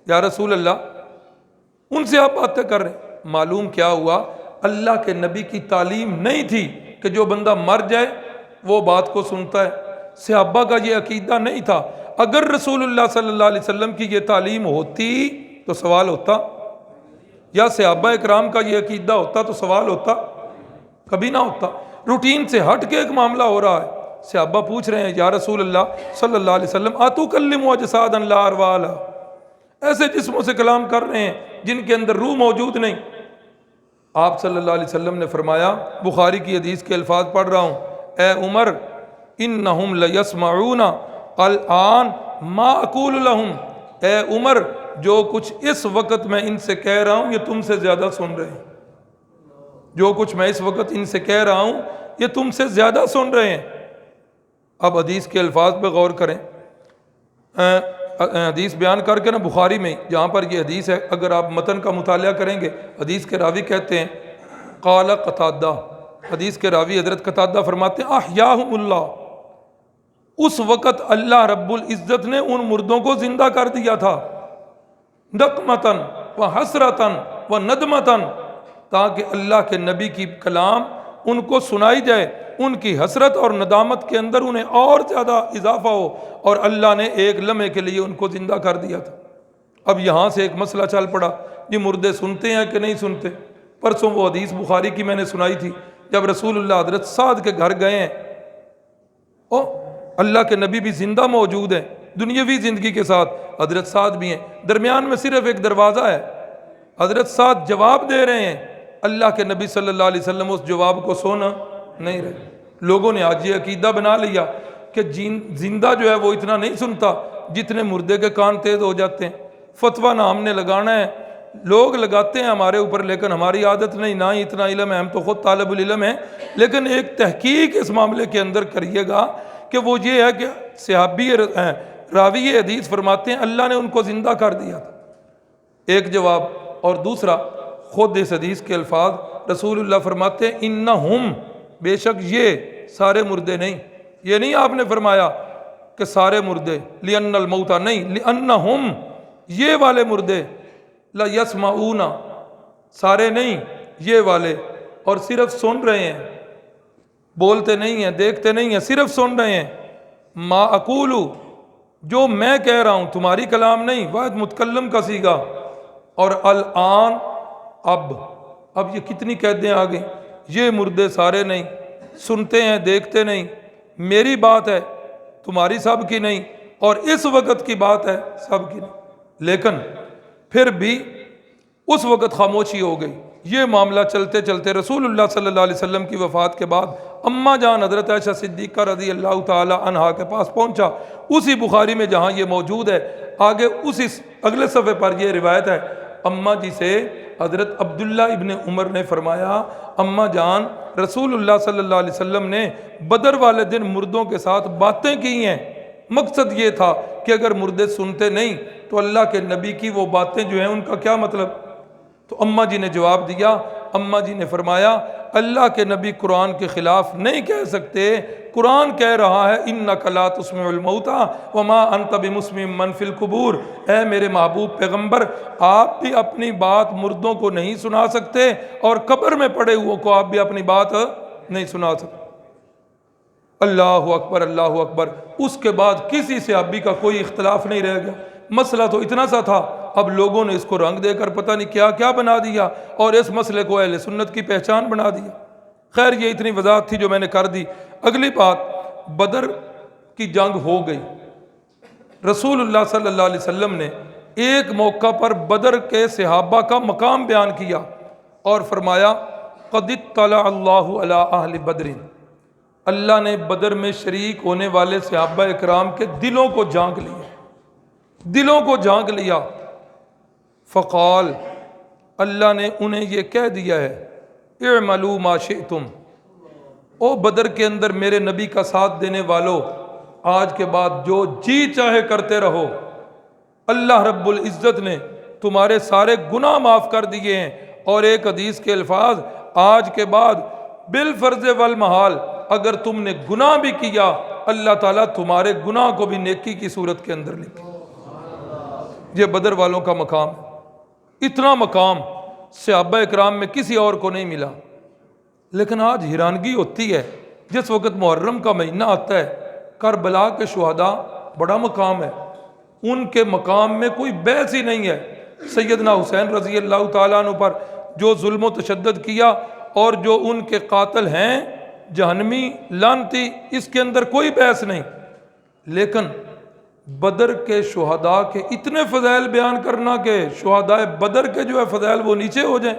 یا رسول اللہ ان سے آپ باتیں کر رہے ہیں۔ معلوم کیا ہوا، اللہ کے نبی کی تعلیم نہیں تھی کہ جو بندہ مر جائے وہ بات کو سنتا ہے، صحابہ کا یہ عقیدہ نہیں تھا۔ اگر رسول اللہ صلی اللہ علیہ وسلم کی یہ تعلیم ہوتی تو سوال ہوتا، یا صحابہ اکرام کا یہ عقیدہ ہوتا تو سوال ہوتا؟ کبھی نہ ہوتا۔ روٹین سے ہٹ کے ایک معاملہ ہو رہا ہے، صحابہ پوچھ رہے ہیں، یا رسول اللہ صلی اللہ علیہ وسلم اتکلم اجسادا لا ارواح لہا، ایسے جسموں سے کلام کر رہے ہیں جن کے اندر روح موجود نہیں۔ آپ صلی اللہ علیہ وسلم نے فرمایا، بخاری کی حدیث کے الفاظ پڑھ رہا ہوں، اے عمر انہم لیسمعون الآن ما اقول لہم، اے عمر جو کچھ اس وقت میں ان سے کہہ رہا ہوں یہ تم سے زیادہ سن رہے ہیں، جو کچھ میں اس وقت ان سے کہہ رہا ہوں یہ تم سے زیادہ سن رہے ہیں۔ اب حدیث کے الفاظ پہ غور کریں، حدیث بیان کر کے نا بخاری میں جہاں پر یہ حدیث ہے، اگر آپ متن کا مطالعہ کریں گے، حدیث کے راوی کہتے ہیں قال قتادہ، حدیث کے راوی حضرت قتادہ فرماتے ہیں احیاہم اللہ، اس وقت اللہ رب العزت نے ان مردوں کو زندہ کر دیا تھا، نقمتن و حسرتن و ندمتن، تاکہ اللہ کے نبی کی کلام ان کو سنائی جائے، ان کی حسرت اور ندامت کے اندر انہیں اور زیادہ اضافہ ہو، اور اللہ نے ایک لمحے کے لیے ان کو زندہ کر دیا تھا۔ اب یہاں سے ایک مسئلہ چل پڑا، یہ مردے سنتے ہیں کہ نہیں سنتے؟ پرسوں وہ حدیث بخاری کی میں نے سنائی تھی، جب رسول اللہ حضرت سعد کے گھر گئے ہیں، اللہ کے نبی بھی زندہ موجود ہیں دنیاوی زندگی کے ساتھ، حضرت سعد بھی ہیں، درمیان میں صرف ایک دروازہ ہے، حضرت سعد جواب دے رہے ہیں، اللہ کے نبی صلی اللہ علیہ وسلم اس جواب کو سونا نہیں رہے۔ لوگوں نے آج یہ عقیدہ بنا لیا کہ زندہ جو ہے وہ اتنا نہیں سنتا جتنے مردے کے کان تیز ہو جاتے ہیں۔ فتویٰ نہ ہم نے لگانا ہے لوگ لگاتے ہیں ہمارے اوپر، لیکن ہماری عادت نہیں، نہ ہی اتنا علم ہے، ہم تو خود طالب العلم ہیں، لیکن ایک تحقیق اس معاملے کے اندر کریے گا کہ وہ یہ ہے کہ صحابی راوی حدیث فرماتے ہیں اللہ نے ان کو زندہ کر دیا تھا، ایک جواب، اور دوسرا خود اس حدیث کے الفاظ رسول اللہ فرماتے ہیں انہم، بے شک یہ سارے مردے نہیں، یہ نہیں آپ نے فرمایا کہ سارے مردے، لِأَنَّ الْمَوْتَ نہیں، لِأَنَّهُمْ یہ والے مردے، لا یسمعون سارے نہیں، یہ والے، اور صرف سن رہے ہیں، بولتے نہیں ہیں، دیکھتے نہیں ہیں، صرف سن رہے ہیں، ما اقولو جو میں کہہ رہا ہوں، تمہاری کلام نہیں، واحد متکلم کا صیغہ، اور الآن اب یہ کتنی قیدیں آ گئیں، یہ مردے سارے نہیں، سنتے ہیں دیکھتے نہیں، میری بات ہے تمہاری سب کی نہیں، اور اس وقت کی بات ہے سب کی نہیں، لیکن پھر بھی اس وقت خاموشی ہو گئی۔ یہ معاملہ چلتے چلتے رسول اللہ صلی اللہ علیہ وسلم کی وفات کے بعد اماں جان حضرت عائشہ صدیقہ رضی اللہ تعالی عنہا کے پاس پہنچا، اسی بخاری میں جہاں یہ موجود ہے، آگے اسی اگلے صفحے پر یہ روایت ہے، اماں جی سے حضرت عبداللہ ابن عمر نے فرمایا اماں جان رسول اللہ صلی اللہ علیہ وسلم نے بدر والے دن مردوں کے ساتھ باتیں کی ہیں، مقصد یہ تھا کہ اگر مردے سنتے نہیں تو اللہ کے نبی کی وہ باتیں جو ہیں ان کا کیا مطلب؟ تو اماں جی نے جواب دیا، اماں جی نے فرمایا اللہ کے نبی قرآن کے خلاف نہیں کہہ سکتے، قرآن کہہ رہا ہے اِنَّكَ لَا تُسْمِعُ الْمَوْتَىٰ وَمَا أَنْتَ بِمُسْمِعٍ مَّن فِي الْقُبُورِ، اے میرے محبوب پیغمبر آپ بھی اپنی بات مردوں کو نہیں سنا سکتے، اور قبر میں پڑے ہوئوں کو آپ بھی اپنی بات نہیں سنا سکتے۔ اللہ اکبر، اللہ اکبر۔ اس کے بعد کسی صحابی کا کوئی اختلاف نہیں رہ گیا، مسئلہ تو اتنا سا تھا، اب لوگوں نے اس کو رنگ دے کر پتہ نہیں کیا کیا بنا دیا، اور اس مسئلے کو اہل سنت کی پہچان بنا دیا۔ خیر یہ اتنی وضاحت تھی جو میں نے کر دی۔ اگلی بات، بدر کی جنگ ہو گئی، رسول اللہ صلی اللہ علیہ وسلم نے ایک موقع پر بدر کے صحابہ کا مقام بیان کیا اور فرمایا قد اطلع اللہ علی اہل بدر، اللہ نے بدر میں شریک ہونے والے صحابہ اکرام کے دلوں کو جھانک لیا، دلوں کو جھانک لیا۔ فقال، اللہ نے انہیں یہ کہہ دیا ہے اعملوا ما شئتم، او بدر کے اندر میرے نبی کا ساتھ دینے والو آج کے بعد جو جی چاہے کرتے رہو، اللہ رب العزت نے تمہارے سارے گناہ معاف کر دیے ہیں، اور ایک حدیث کے الفاظ آج کے بعد بالفرض والمحال اگر تم نے گناہ بھی کیا اللہ تعالیٰ تمہارے گناہ کو بھی نیکی کی صورت کے اندر لکھے۔ یہ بدر والوں کا مقام ہے، اتنا مقام صحابہ اکرام میں کسی اور کو نہیں ملا۔ لیکن آج حیرانگی ہوتی ہے، جس وقت محرم کا مہینہ آتا ہے، کربلا کے شہداء بڑا مقام ہے، ان کے مقام میں کوئی بحث ہی نہیں ہے۔ سیدنا حسین رضی اللہ تعالیٰ عنہ پر جو ظلم و تشدد کیا اور جو ان کے قاتل ہیں جہنمی لعنتی، اس کے اندر کوئی بحث نہیں، لیکن بدر کے شہداء کے اتنے فضائل بیان کرنا کہ شہداء بدر کے جو ہے فضائل وہ نیچے ہو جائیں،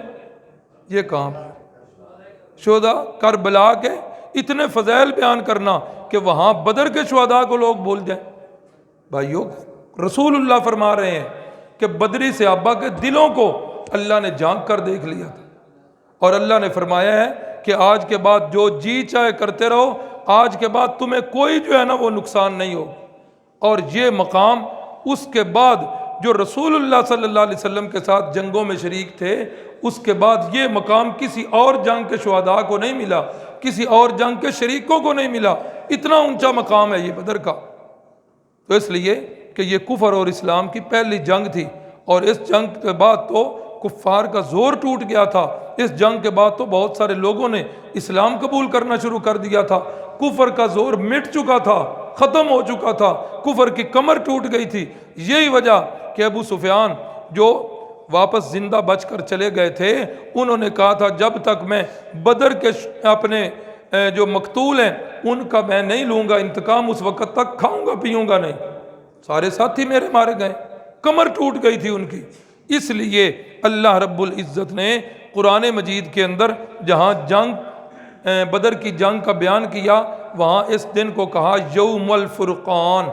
یہ کام ہے۔ شہداء کربلا کے اتنے فضائل بیان کرنا کہ وہاں بدر کے شہداء کو لوگ بھول جائیں۔ بھائیو رسول اللہ فرما رہے ہیں کہ بدری صحابہ کے دلوں کو اللہ نے جھانک کر دیکھ لیا تھا، اور اللہ نے فرمایا ہے کہ آج کے بعد جو جی چاہے کرتے رہو، آج کے بعد تمہیں کوئی جو ہے نا وہ نقصان نہیں ہو۔ اور یہ مقام اس کے بعد جو رسول اللہ صلی اللہ علیہ وسلم کے ساتھ جنگوں میں شریک تھے، اس کے بعد یہ مقام کسی اور جنگ کے شہداء کو نہیں ملا، کسی اور جنگ کے شریکوں کو نہیں ملا، اتنا اونچا مقام ہے یہ بدر کا۔ تو اس لیے کہ یہ کفر اور اسلام کی پہلی جنگ تھی، اور اس جنگ کے بعد تو کفار کا زور ٹوٹ گیا تھا، اس جنگ کے بعد تو بہت سارے لوگوں نے اسلام قبول کرنا شروع کر دیا تھا، کفر کا زور مٹ چکا تھا، ختم ہو چکا تھا، کفر کی کمر ٹوٹ گئی تھی۔ یہی وجہ کہ ابو سفیان جو واپس زندہ بچ کر چلے گئے تھے، انہوں نے کہا تھا جب تک میں بدر کے اپنے جو مقتول ہیں ان کا میں نہیں لوں گا انتقام، اس وقت تک کھاؤں گا پیوں گا نہیں۔ سارے ساتھی میرے مارے گئے، کمر ٹوٹ گئی تھی ان کی۔ اس لیے اللہ رب العزت نے قرآن مجید کے اندر جہاں جنگ بدر کی جنگ کا بیان کیا، وہاں اس دن کو کہا یوم الفرقان۔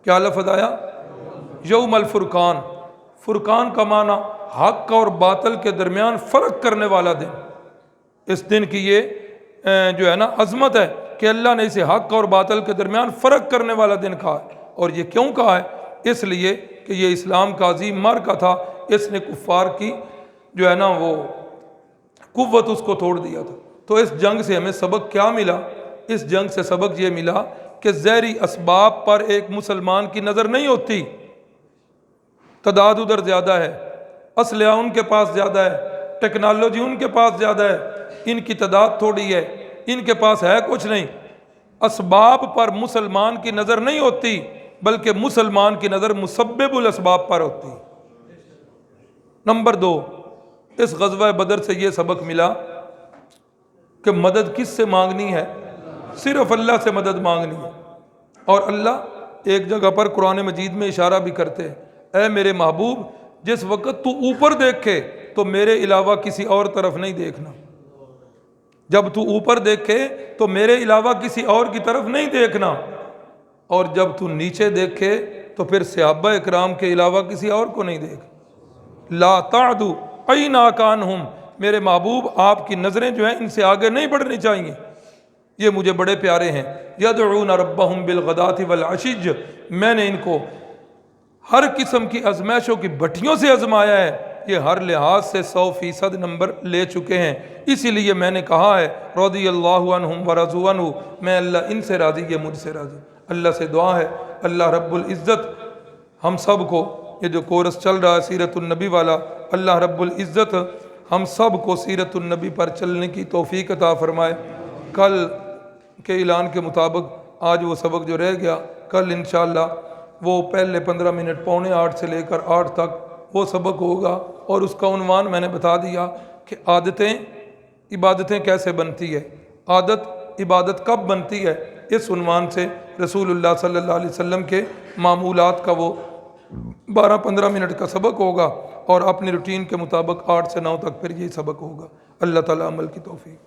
کیا لفظ آیا؟ یوم الفرقان۔ فرقان کا معنی حق اور باطل کے درمیان فرق کرنے والا دن۔ اس دن کی یہ جو ہے نا عظمت ہے کہ اللہ نے اسے حق اور باطل کے درمیان فرق کرنے والا دن کہا ہے۔ اور یہ کیوں کہا ہے؟ اس لیے کہ یہ اسلام کا عظیم معرکہ تھا، اس نے کفار کی جو ہے نا وہ قوت اس کو توڑ دیا تھا۔ تو اس جنگ سے ہمیں سبق کیا ملا؟ اس جنگ سے سبق یہ ملا کہ ظاہری اسباب پر ایک مسلمان کی نظر نہیں ہوتی۔ تعداد ادھر زیادہ ہے، اسلحہ ان کے پاس زیادہ ہے، ٹیکنالوجی ان کے پاس زیادہ ہے، ان کی تعداد تھوڑی ہے، ان کے پاس ہے کچھ نہیں۔ اسباب پر مسلمان کی نظر نہیں ہوتی، بلکہ مسلمان کی نظر مسبب الاسباب پر ہوتی۔ نمبر 2، اس غزوہ بدر سے یہ سبق ملا کہ مدد کس سے مانگنی ہے؟ صرف اللہ سے مدد مانگنی ہے۔ اور اللہ ایک جگہ پر قرآن مجید میں اشارہ بھی کرتے ہیں، اے میرے محبوب جس وقت تو اوپر دیکھے تو میرے علاوہ کسی اور طرف نہیں دیکھنا۔ جب تو اوپر دیکھے تو میرے علاوہ کسی اور کی طرف نہیں دیکھنا، اور جب تو نیچے دیکھے تو پھر صحابہ اکرام کے علاوہ کسی اور کو نہیں دیکھ۔ لا تعدو عیناک عنہم، میرے محبوب آپ کی نظریں جو ہیں ان سے آگے نہیں بڑھنی چاہیے۔ یہ مجھے بڑے پیارے ہیں۔ یدعون ربہم بالغداۃ والعشی، میں نے ان کو ہر قسم کی آزمائشوں کی بھٹیوں سے آزمایا ہے، یہ ہر لحاظ سے 100% نمبر لے چکے ہیں۔ اسی لیے میں نے کہا ہے رضی اللہ عنہم ورضوا عنہ، میں اللہ ان سے راضی، یہ مجھ سے راضی۔ اللہ سے دعا ہے اللہ رب العزت ہم سب کو، یہ جو کورس چل رہا ہے سیرت النبی والا، اللہ رب العزت ہم سب کو سیرت النبی پر چلنے کی توفیق عطا فرمائے۔ کل کے اعلان کے مطابق آج وہ سبق جو رہ گیا، کل انشاءاللہ وہ پہلے 15 منٹ 7:45 سے لے کر 8 تک وہ سبق ہوگا، اور اس کا عنوان میں نے بتا دیا کہ عبادتیں کیسے بنتی ہے، عادت عبادت کب بنتی ہے۔ اس عنوان سے رسول اللہ صلی اللہ علیہ وسلم کے معمولات کا وہ 12-15 منٹ کا سبق ہوگا، اور اپنی روٹین کے مطابق 8 سے 9 تک پھر یہ سبق ہوگا۔ اللہ تعالیٰ عمل کی توفیق۔